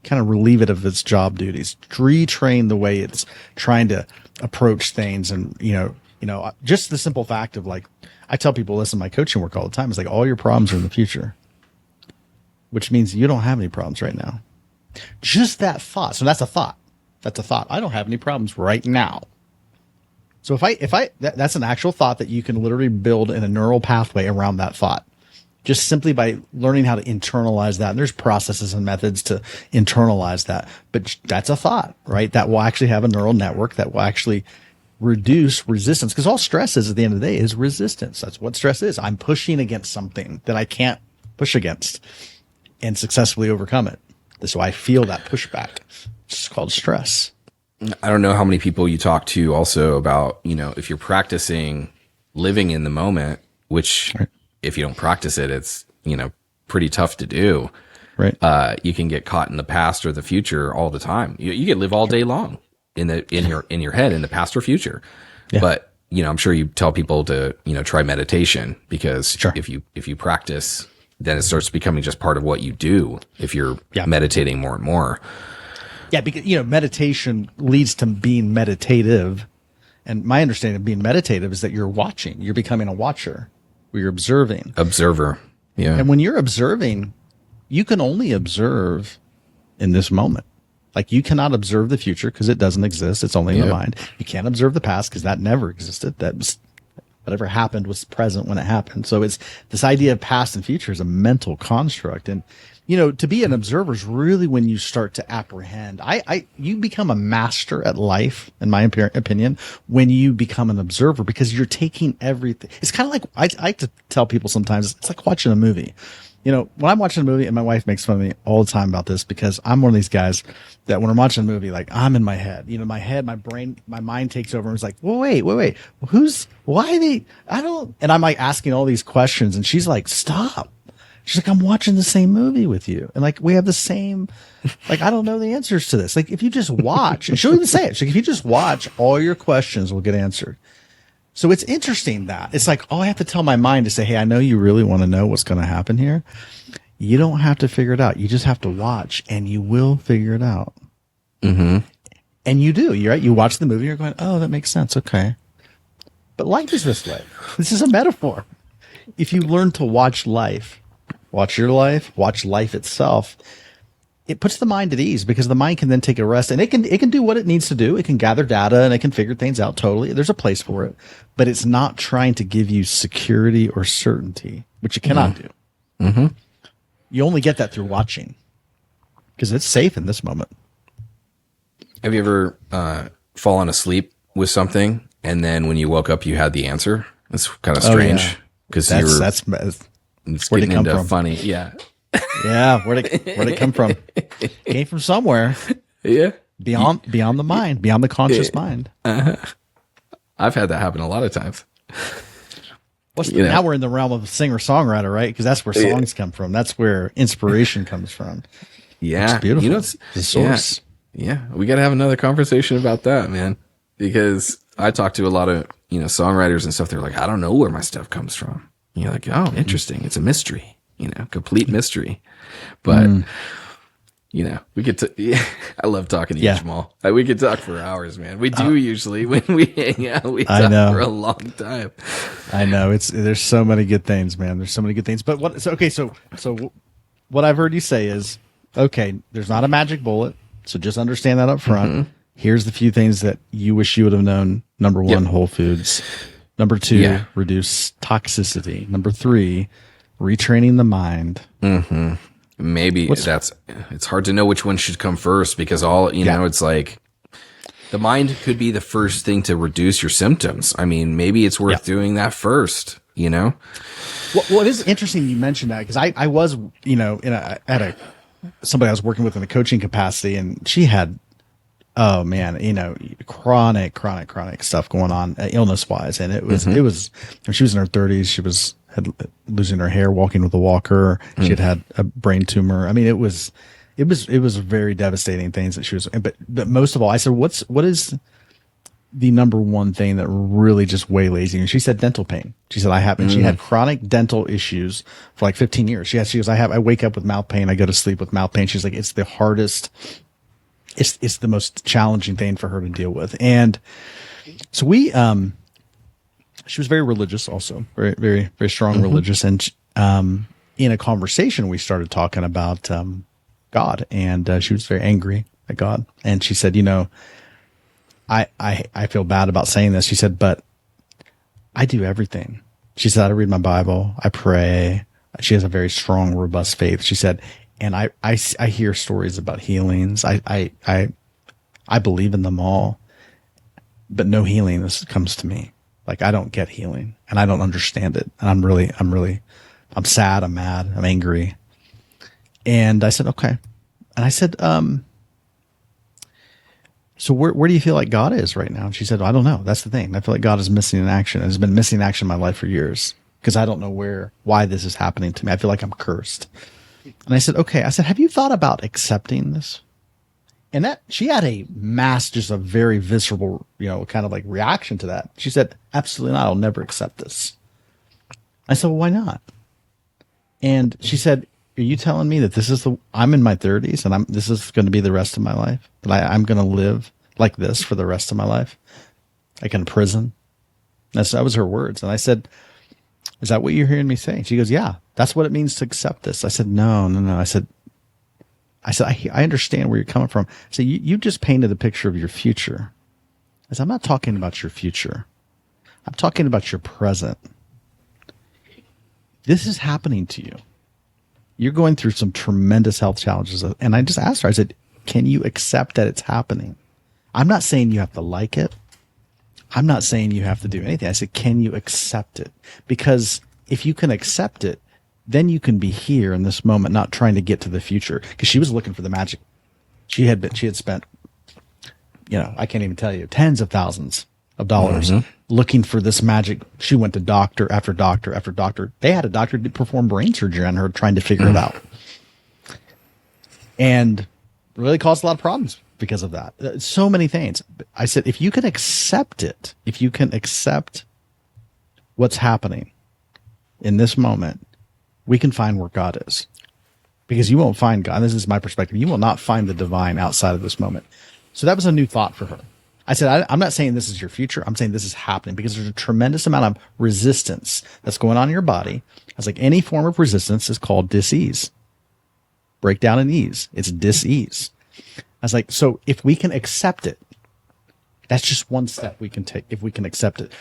kind of relieve it of its job duties, retrain the way it's trying to approach things. And, just the simple fact of like, I tell people this in my coaching work all the time. It's like all your problems are in the future, which means you don't have any problems right now. Just that thought. So that's a thought. I don't have any problems right now. So that's an actual thought that you can literally build in a neural pathway around that thought, just simply by learning how to internalize that. And there's processes and methods to internalize that, but that's a thought, right? That will actually have a neural network that will actually reduce resistance, because all stress is at the end of the day is resistance. That's what stress is. I'm pushing against something that I can't push against and successfully overcome it. So I feel that pushback. It's called stress. I don't know how many people you talk to also about, if you're practicing living in the moment, which if you don't practice it, it's, pretty tough to do. Right. You can get caught in the past or the future all the time. You can live all day long in your head, in the past or future. Yeah. But, I'm sure you tell people to, try meditation, because if you practice, then it starts becoming just part of what you do if you're meditating more and more. Yeah, because, meditation leads to being meditative. And my understanding of being meditative is that you're watching. You're becoming a watcher, where you're observing. Observer, yeah. And when you're observing, you can only observe in this moment. Like, you cannot observe the future because it doesn't exist. It's only in the mind. You can't observe the past because that never existed. That was, whatever happened was present when it happened. So it's this idea of past and future is a mental construct. And to be an observer is really when you start to apprehend. You become a master at life, in my opinion, when you become an observer, because you're taking everything. It's kind of like, I like to tell people sometimes, it's like watching a movie. When I'm watching a movie, and my wife makes fun of me all the time about this, because I'm one of these guys that when I'm watching a movie, like, I'm in my head, my brain, my mind takes over and it's like, well, wait, and I'm like asking all these questions, and she's like, stop. She's like, I'm watching the same movie with you. And like, we have the same, like, I don't know the answers to this. Like, if you just watch, and she'll even say it. She's like, if you just watch, all your questions will get answered. So it's interesting that it's like, I have to tell my mind to say, hey, I know you really want to know what's going to happen here. You don't have to figure it out. You just have to watch, and you will figure it out. Mm-hmm. And you do. You're right. You watch the movie, you're going, oh, that makes sense. Okay. But life is this way. This is a metaphor. If you learn to watch life, watch your life, watch life itself, it puts the mind at ease, because the mind can then take a rest, and it can do what it needs to do. It can gather data, and it can figure things out totally. There's a place for it, but it's not trying to give you security or certainty, which it cannot do. Mm-hmm. You only get that through watching, because it's safe in this moment. Have you ever fallen asleep with something, and then when you woke up, you had the answer? It's kind of strange, because that's it's where'd it getting come into from? funny. Yeah. Yeah. Where'd it come from? It came from somewhere. Yeah. Beyond the mind, beyond the conscious mind. Uh-huh. I've had that happen a lot of times. Now we're in the realm of a singer-songwriter, right? Because that's where songs come from. That's where inspiration comes from. Yeah. It's beautiful. It's the source. Yeah. We got to have another conversation about that, man. Because I talk to a lot of, songwriters and stuff. They're like, I don't know where my stuff comes from. You're like, oh, interesting. It's a mystery, complete mystery. But, we get to, I love talking to you, Jamal. We could talk for hours, man. We do usually when we hang out, we talk for a long time. I know there's so many good things, man. There's so many good things. But so what I've heard you say is, okay, there's not a magic bullet. So just understand that up front. Mm-hmm. Here's the few things that you wish you would have known. Number one, whole foods. Number two, reduce toxicity. Number three, retraining the mind. Mm-hmm. Maybe it's hard to know which one should come first, because it's like the mind could be the first thing to reduce your symptoms. I mean, maybe it's worth doing that first, Well, it is interesting you mentioned that, because I was, somebody I was working with in a coaching capacity, and she had, chronic stuff going on illness wise. And it was, when she was in her 30s, she had losing her hair, walking with a walker. She had a brain tumor. I mean, it was very devastating things that she was, but most of all, I said, what is the number one thing that really just waylays you. And she said dental pain. She said, she had chronic dental issues for like 15 years. She goes, I wake up with mouth pain. I go to sleep with mouth pain. She's like, it's the hardest. It's the most challenging thing for her to deal with. And so she was very religious also, very, very, very strong religious. And, in a conversation, we started talking about, God, and, she was very angry at God. And she said, I feel bad about saying this. She said, but I do everything. She said, I read my Bible. I pray. She has a very strong, robust faith. She said, and I hear stories about healings. I believe in them all, but no healing comes to me. Like, I don't get healing and I don't understand it. And I'm sad. I'm mad. I'm angry. And I said, okay. And I said, so where do you feel like God is right now? And she said, I don't know. That's the thing. I feel like God is missing in action. It's been missing in action in my life for years because I don't know why this is happening to me. I feel like I'm cursed. And I said, okay. I said, have you thought about accepting this? And she had just a very visceral, kind of like reaction to that. She said, absolutely not. I'll never accept this. I said, well, why not? And she said, are you telling me that I'm in my 30s and this is going to be the rest of my life? That I'm going to live like this for the rest of my life? Like in prison? That was her words. And I said, is that what you're hearing me say? She goes, yeah, that's what it means to accept this. I said, no. I said, I understand where you're coming from. I said, you just painted a picture of your future. I said, I'm not talking about your future. I'm talking about your present. This is happening to you. You're going through some tremendous health challenges. And I just asked her, I said, can you accept that it's happening? I'm not saying you have to like it. I'm not saying you have to do anything. I said, can you accept it? Because if you can accept it, then you can be here in this moment, not trying to get to the future. Because she was looking for the magic. She had spent, I can't even tell you, tens of thousands of dollars looking for this magic. She went to doctor after doctor after doctor. They had a doctor to perform brain surgery on her trying to figure it out. And really caused a lot of problems because of that. So many things. I said, if you can accept it, if you can accept what's happening in this moment, we can find where God is. Because you won't find God. This is my perspective. You will not find the divine outside of this moment. So that was a new thought for her. I said, I'm not saying this is your future. I'm saying this is happening because there's a tremendous amount of resistance that's going on in your body. I was like, any form of resistance is called dis-ease. Breakdown and ease. It's dis-ease. I was like, so if we can accept it, that's just one step we can take if we can accept it.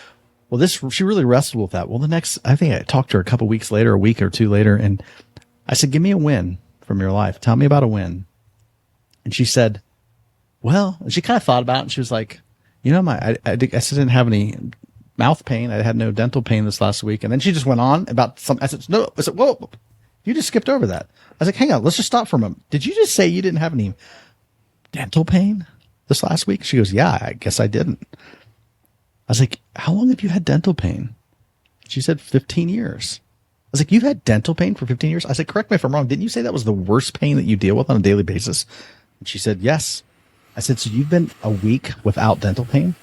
Well, she really wrestled with that. Well, I think I talked to her a couple weeks later, a week or two later, and I said, give me a win from your life. Tell me about a win. And she said, well, she kind of thought about it and she was like, I didn't have any mouth pain. I had no dental pain this last week. And then she just went on about something. I said, no, whoa, you just skipped over that. I was like, hang on, let's just stop for a moment. Did you just say you didn't have any dental pain this last week? She goes, yeah, I guess I didn't. I was like, how long have you had dental pain? She said 15 years. I was like, you've had dental pain for 15 years? I said, correct me if I'm wrong. Didn't you say that was the worst pain that you deal with on a daily basis? And she said, yes. I said, so you've been a week without dental pain?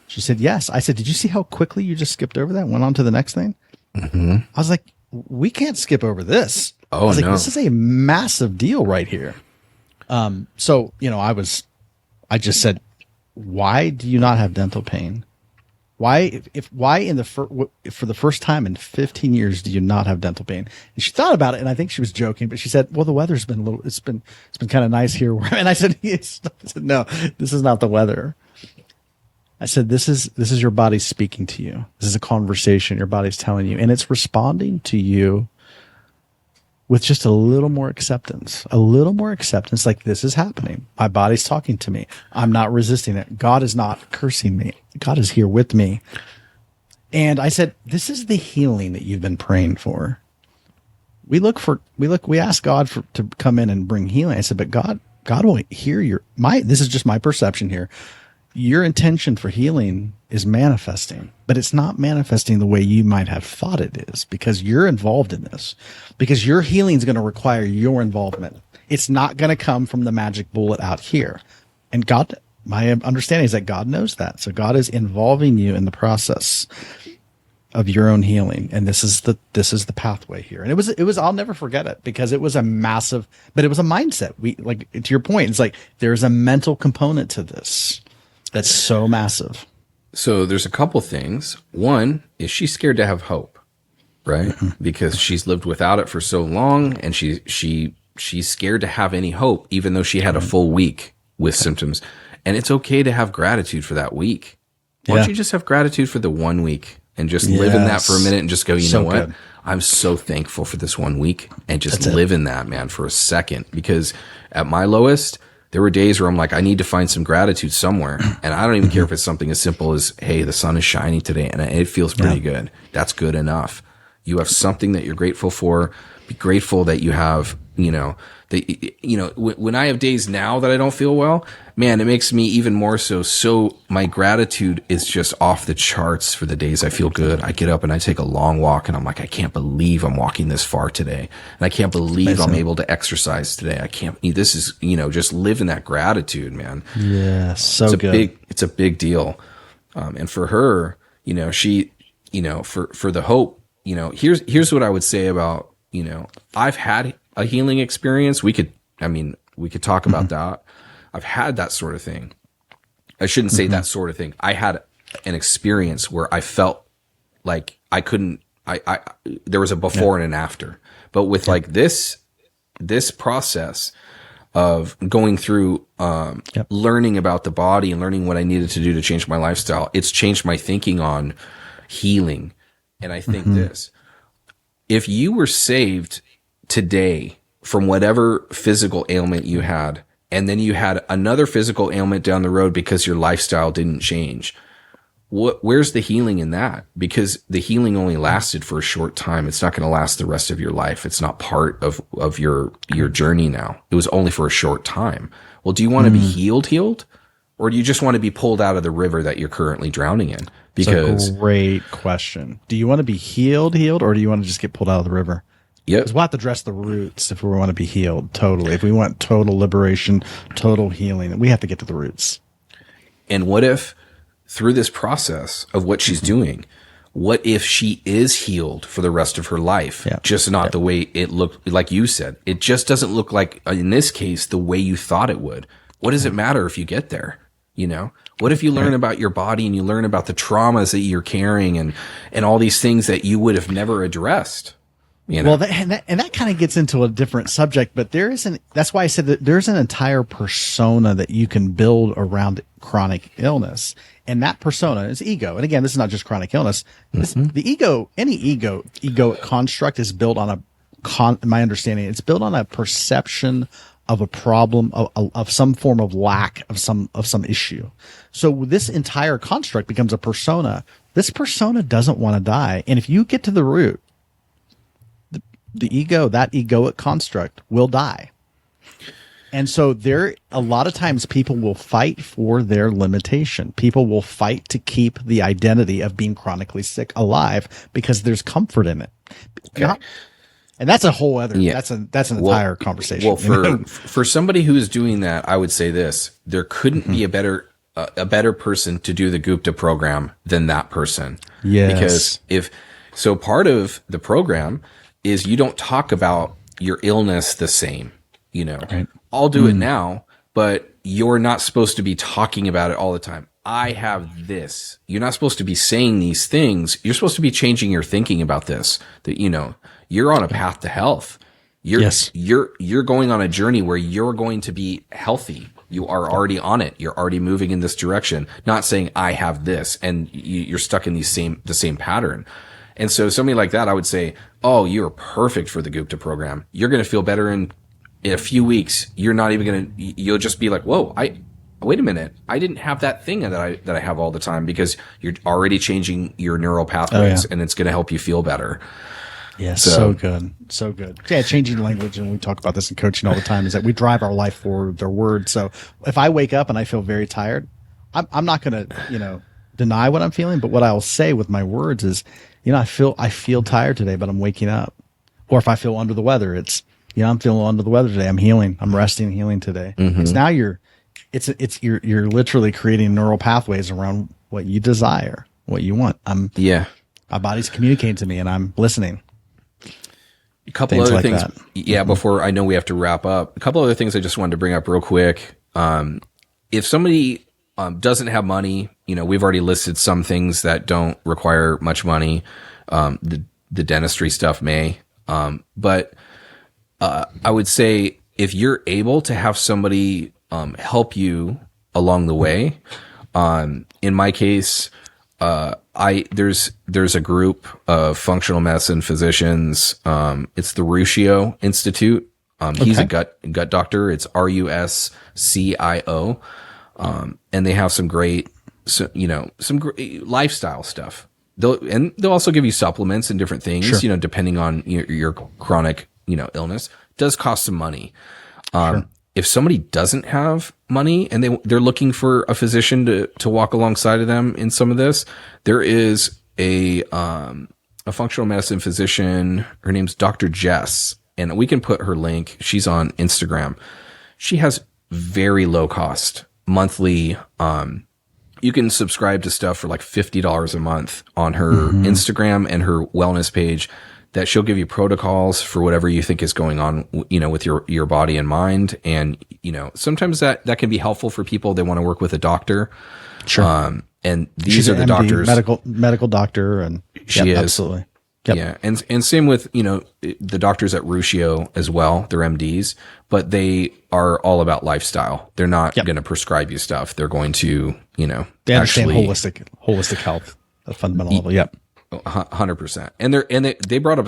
She said, yes. I said, did you see how quickly you just skipped over that and went on to the next thing? I was like, we can't skip over this. I was like, this is a massive deal right here. So, I just said, why do you not have dental pain? Why for the first time in 15 years do you not have dental pain? And she thought about it, and I think she was joking, but she said, well, the weather's been it's been kind of nice here. And I said, no, this is not the weather. I said, this is your body speaking to you. This is a conversation your body's telling you, and it's responding to you with just a little more acceptance, like this is happening. My body's talking to me. I'm not resisting it. God is not cursing me. God is here with me. And I said, this is the healing that you've been praying for. We ask God to come in and bring healing. I said, but God will hear this is just my perception here. Your intention for healing is manifesting, but it's not manifesting the way you might have thought it is because you're involved in this, because your healing is going to require your involvement. It's not going to come from the magic bullet out here. And God my understanding is that God knows that. So God is involving you in the process of your own healing. And this is the pathway here. And it was, I'll never forget it because it was a massive, but it was a mindset. We, like, to your point, it's like, there's a mental component to this that's so massive. So there's a couple things. One is she's scared to have hope, right? Because she's lived without it for so long, and she's scared to have any hope, even though she had a full week with symptoms. And it's okay to have gratitude for that week. Why don't you just have gratitude for the 1 week and just live in that for a minute and just go, you know what? Good. I'm so thankful for this 1 week, and just live in that, man, for a second. Because at my lowest, there were days where I'm like, I need to find some gratitude somewhere. And I don't even care if it's something as simple as, hey, the sun is shining today and it feels pretty good. That's good enough. You have something that you're grateful for. Be grateful that you have, when I have days now that I don't feel well, man, it makes me even more so. So my gratitude is just off the charts for the days I feel good. I get up and I take a long walk and I'm like, I can't believe I'm walking this far today. And I can't believe I'm able to exercise today. This is, just live in that gratitude, man. Yeah. So it's a big deal. And for her, she, for the hope, here's what I would say about, I've had a healing experience. We could talk about that. I've had that sort of thing. I shouldn't say that sort of thing. I had an experience where I felt like I couldn't, there was a before and an after, but with like this process of going through, learning about the body and learning what I needed to do to change my lifestyle, it's changed my thinking on healing. And I think this, if you were saved today from whatever physical ailment you had, and then you had another physical ailment down the road because your lifestyle didn't change, where's the healing in that? Because the healing only lasted for a short time. It's not going to last the rest of your life. It's not part of your journey now. It was only for a short time. Well, do you want to be healed? Or do you just want to be pulled out of the river that you're currently drowning in? Because that's a great question. Do you want to be healed, or do you want to just get pulled out of the river? Yeah. Because we'll have to address the roots if we want to be healed totally. If we want total liberation, total healing, we have to get to the roots. And what if through this process of what she's doing, what if she is healed for the rest of her life? Just not the way it looked, like you said. It just doesn't look like, in this case, the way you thought it would. What does it matter if you get there? What if you learn about your body and you learn about the traumas that you're carrying and all these things that you would have never addressed? Well, that kind of gets into a different subject, but that's why I said that there's an entire persona that you can build around chronic illness. And that persona is ego. And again, this is not just chronic illness. The ego, any egoic construct is built on my understanding, it's built on a perception of a problem, of some form of lack of some issue. So this entire construct becomes a persona. This persona doesn't want to die. And if you get to the root, the ego, that egoic construct will die. And so a lot of times people will fight for their limitation. People will fight to keep the identity of being chronically sick alive because there's comfort in it. Okay. And that's a whole other, that's an entire conversation. Well, for somebody who is doing that, I would say this: there couldn't be a better person to do the Gupta program than that person. Yes. Because part of the program is you don't talk about your illness the same, Right. I'll do it now, but you're not supposed to be talking about it all the time. I have this. You're not supposed to be saying these things. You're supposed to be changing your thinking about this, that, you're on a path to health. You're going on a journey where you're going to be healthy. You are already on it. You're already moving in this direction, not saying I have this and you're stuck in the same pattern. And so somebody like that, I would say, oh, you're perfect for the Gupta program. You're going to feel better in a few weeks. You're not even going to, you'll just be like, whoa, wait a minute. I didn't have that thing that I have all the time, because you're already changing your neural pathways and it's going to help you feel better. Yeah. So good. So good. Yeah. Changing language. And we talk about this in coaching all the time, is that we drive our life forward with our words. So if I wake up and I feel very tired, I'm not going to, deny what I'm feeling, but what I'll say with my words is, I feel tired today, but I'm waking up. Or if I feel under the weather, it's, I'm feeling under the weather today. I'm healing. I'm resting and healing today. Because now you're you're literally creating neural pathways around what you desire, what you want. My body's communicating to me and I'm listening. A couple other things. Before I know we have to wrap up, a couple other things I just wanted to bring up real quick. If somebody doesn't have money, we've already listed some things that don't require much money. The dentistry stuff may, but I would say if you're able to have somebody help you along the way, in my case, there's a group of functional medicine physicians. It's the Ruscio Institute. He's a gut doctor. It's RUSCIO. And they have some great, some great lifestyle stuff. They'll also give you supplements and different things, depending on your chronic, illness. It does cost some money. If somebody doesn't have money and they're looking for a physician to walk alongside of them in some of this, there is a functional medicine physician. Her name's Dr. Jess, and we can put her link. She's on Instagram. She has very low cost monthly. You can subscribe to stuff for like $50 a month on her Instagram and her wellness page, that she'll give you protocols for whatever you think is going on, with your body and mind. And, sometimes that can be helpful for people. They want to work with a doctor. Sure. And these are the doctors, medical doctor. And she is. Absolutely. Yep. Yeah. And same with, the doctors at Ruscio as well. They're MDs, but they are all about lifestyle. They're not going to prescribe you stuff. They're going to, they understand holistic health at a fundamental level. Yep. 100%. And they brought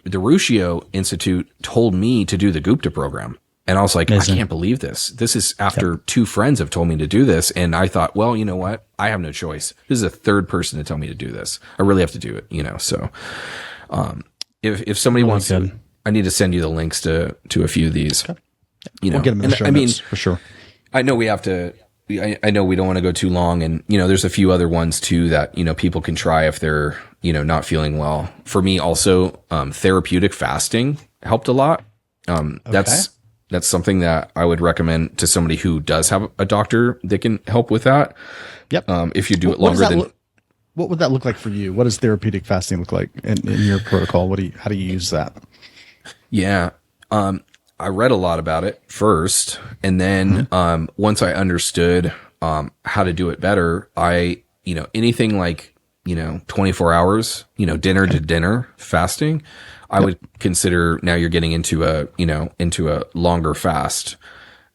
the Ruscio Institute told me to do the Gupta program. And I was like, amazing. I can't believe this. This is after two friends have told me to do this. And I thought, well, you know what? I have no choice. This is a third person to tell me to do this. I really have to do it, so, if somebody wants to, I need to send you the links to a few of these, We'll get them in the show notes, for sure. I know we have to, I know we don't want to go too long, and, there's a few other ones too that, people can try if they're, not feeling well. For me also, therapeutic fasting helped a lot. That's something that I would recommend to somebody who does have a doctor that can help with that. Yep. If you do it longer than. What would that look like for you? What does therapeutic fasting look like in your protocol? How do you use that? Yeah. I read a lot about it first, and then once I understood how to do it better, anything like 24 hours, dinner to dinner fasting, I would consider. Now you're getting into a longer fast.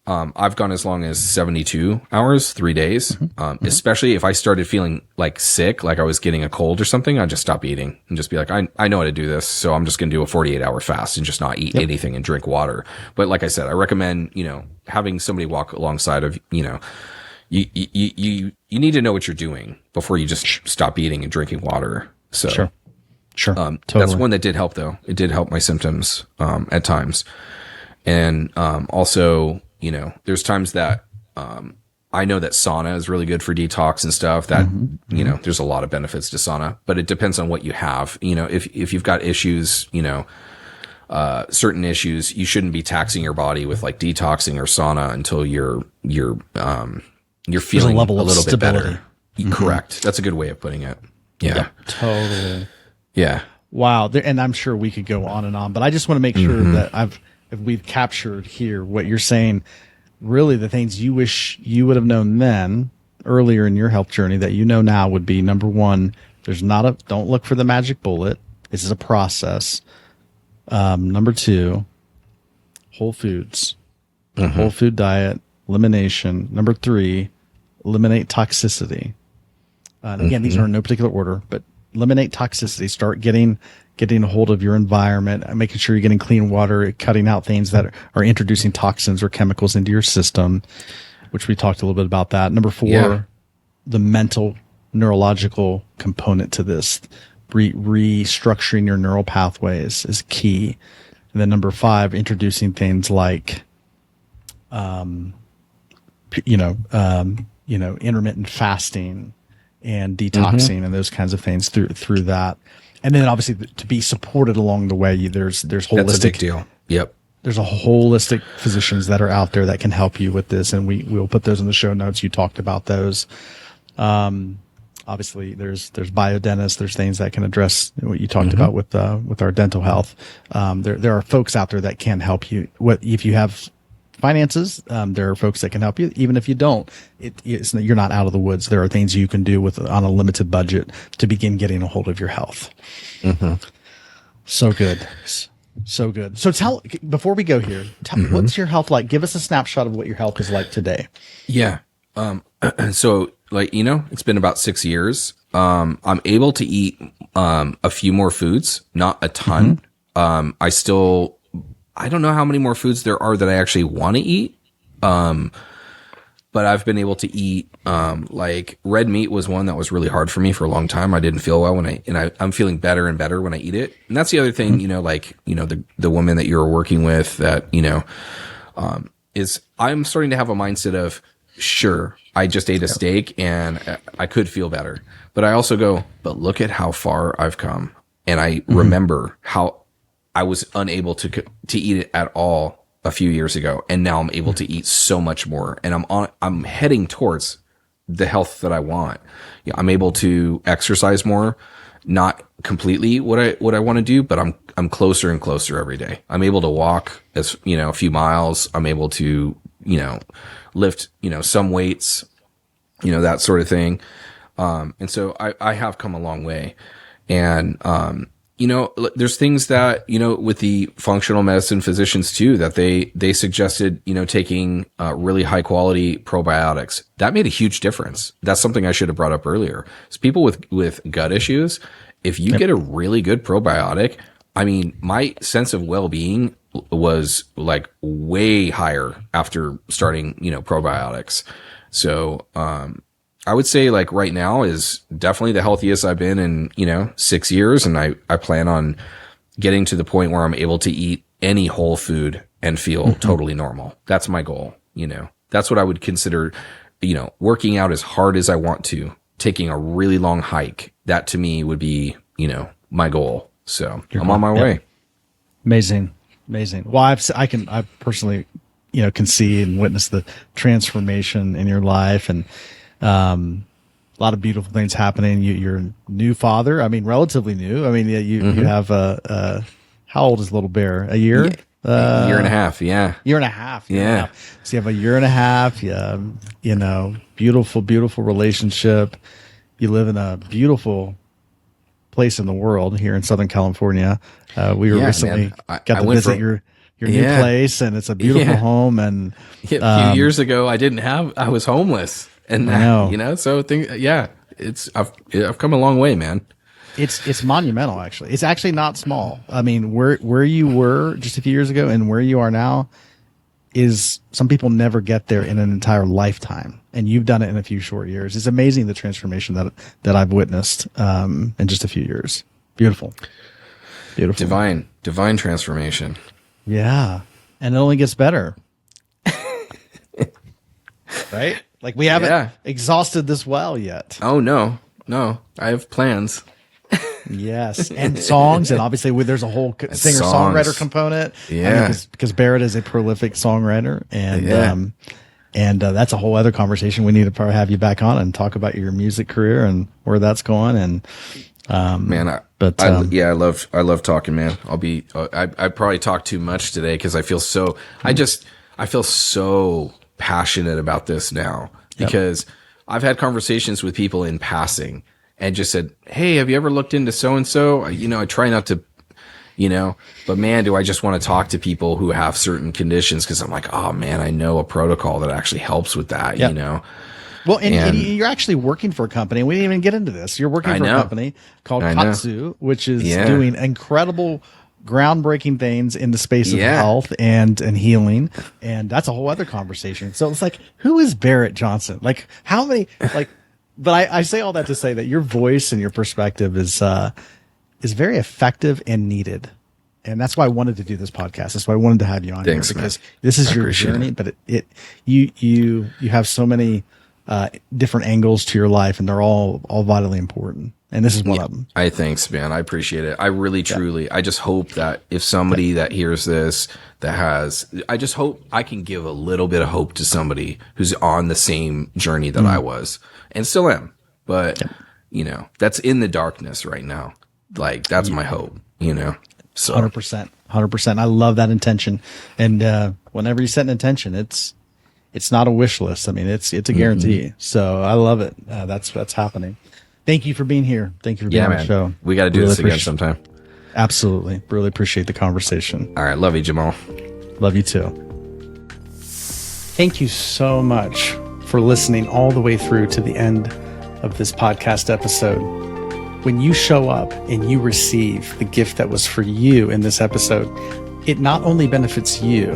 I've gone as long as 72 hours, 3 days. Especially if I started feeling like sick, like I was getting a cold or something, I'd just stop eating and just be like, I know how to do this. So I'm just going to do a 48-hour fast and just not eat anything and drink water. But like I said, I recommend, having somebody walk alongside of, you need to know what you're doing before you just stop eating and drinking water. So Sure. Totally. That's one that did help though. It did help my symptoms, at times. And, also, there's times that, I know that sauna is really good for detox and stuff that, there's a lot of benefits to sauna, but it depends on what you have. If you've got issues, certain issues, you shouldn't be taxing your body with like detoxing or sauna until you're feeling a little bit better. Correct. That's a good way of putting it. Yeah. Totally. Yeah. Wow. And I'm sure we could go on and on, but I just want to make sure that if we've captured here what you're saying, really the things you wish you would have known then earlier in your health journey that now would be, number one, don't look for the magic bullet. This is a process. Number two, whole foods, whole food diet, elimination. Number three, eliminate toxicity. Again, these are in no particular order, but eliminate toxicity. Start getting a hold of your environment, making sure you're getting clean water, cutting out things that are introducing toxins or chemicals into your system, which we talked a little bit about that. Number four, the mental neurological component to this, restructuring your neural pathways is key. And then number five, introducing things like, intermittent fasting and detoxing and those kinds of things through that. And then obviously to be supported along the way, there's holistic. That's a big deal. Yep. there's a holistic physicians that are out there that can help you with this. And we'll put those in the show notes. You talked about those. Obviously there's biodentists, there's things that can address what you talked about with our dental health. There are folks out there that can help you. If you have finances, there are folks that can help you. Even if you don't, you're not out of the woods. There are things you can do on a limited budget to begin getting a hold of your health. So good. So good. So before we go here, what's your health like? Give us a snapshot of what your health is like today. Yeah. So it's been about 6 years. I'm able to eat, a few more foods, not a ton. I don't know how many more foods there are that I actually want to eat. But I've been able to eat, like red meat was one that was really hard for me for a long time. I didn't feel well I'm feeling better and better when I eat it. And that's the other thing, the woman that you're working with that, is I'm starting to have a mindset of, sure, I just ate a steak and I could feel better, but I also go, but look at how far I've come. And I remember how I was unable to eat it at all a few years ago. And now I'm able to eat so much more, and I'm heading towards the health that I want. Yeah, I'm able to exercise more, not completely what I want to do, but I'm closer and closer every day. I'm able to walk a few miles. I'm able to, lift, some weights, that sort of thing. And so I have come a long way. And, there's things that, with the functional medicine physicians too, that they suggested, taking, really high quality probiotics. That made a huge difference. That's something I should have brought up earlier. So people with gut issues, if you get a really good probiotic, I mean, my sense of well-being was like way higher after starting, probiotics. So, I would say like right now is definitely the healthiest I've been in, 6 years. And I plan on getting to the point where I'm able to eat any whole food and feel totally normal. That's my goal. That's what I would consider, working out as hard as I want to, taking a really long hike. That to me would be, my goal. So I'm on my way. Amazing. Well, I personally, can see and witness the transformation in your life, and a lot of beautiful things happening. You're a new father. I mean, relatively new. I mean, you have how old is little bear? A year? Year and a half. Yeah. Year and a half. Yeah. So you have a year and a half. Beautiful, beautiful relationship. You live in a beautiful place in the world here in Southern California. We were recently got to visit your new place, and it's a beautiful home. And a few years ago, I was homeless. And now, so I've come a long way, man. It's monumental, actually. It's actually not small. I mean, where you were just a few years ago and where you are now is, some people never get there in an entire lifetime, and you've done it in a few short years. It's amazing the transformation that I've witnessed in just a few years. Beautiful. Divine transformation. Yeah, and it only gets better. Right? Like, we haven't exhausted this well yet. Oh, no. I have plans. Yes. And songs. And obviously there's a whole singer-songwriter component. Yeah. Because Barrett is a prolific songwriter. And that's a whole other conversation. We need to probably have you back on and talk about your music career and where that's going. And, man, I love talking, man. I probably talk too much today because I feel so, I feel so passionate about this now, because I've had conversations with people in passing and just said, hey, have you ever looked into so-and-so? I try not to, but man, do I just want to talk to people who have certain conditions, because I'm like, oh man, I know a protocol that actually helps with that, Well, and you're actually working for a company, and we didn't even get into this. You're working for a company called Katsu, which is doing incredible, groundbreaking things in the space of health and healing. And that's a whole other conversation. So it's like, who is Barrett Johnson? Like, how many, but I say all that to say that your voice and your perspective is very effective and needed. And that's why I wanted to do this podcast. That's why I wanted to have you on here, because this is your journey, but you have so many different angles to your life, and they're all vitally important. And this is one of them. Thanks, man. I appreciate it. I really, truly, I just hope that if somebody that hears this, I just hope I can give a little bit of hope to somebody who's on the same journey that I was and still am. But, that's in the darkness right now. Like, that's my hope, So 100%. I love that intention. And, whenever you set an intention, it's not a wish list. I mean, it's a guarantee. So I love it. That's happening. Thank you for being here. Thank you for being on the show. We got to do this again sometime. Absolutely. Really appreciate the conversation. All right. Love you, Jamal. Love you too. Thank you so much for listening all the way through to the end of this podcast episode. When you show up and you receive the gift that was for you in this episode, it not only benefits you,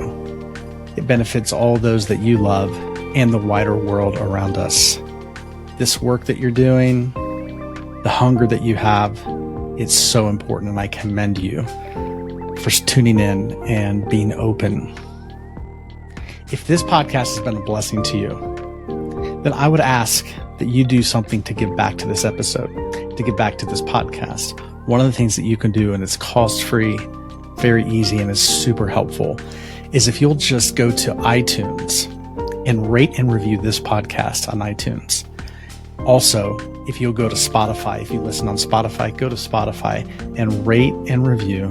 it benefits all those that you love and the wider world around us. This work that you're doing, the hunger that you have, it's so important, and I commend you for tuning in and being open. If this podcast has been a blessing to you, then I would ask that you do something to give back to this episode, to give back to this podcast. One of the things that you can do, and it's cost-free, very easy, and is super helpful, is if you'll just go to iTunes and rate and review this podcast on iTunes. Also, if you'll go to Spotify, if you listen on Spotify, go to Spotify and rate and review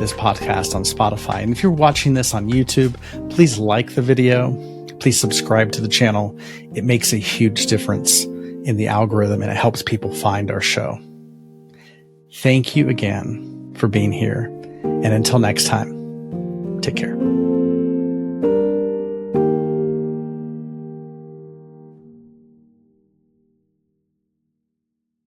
this podcast on Spotify. And if you're watching this on YouTube, please like the video. Please subscribe to the channel. It makes a huge difference in the algorithm, and it helps people find our show. Thank you again for being here. And until next time, take care.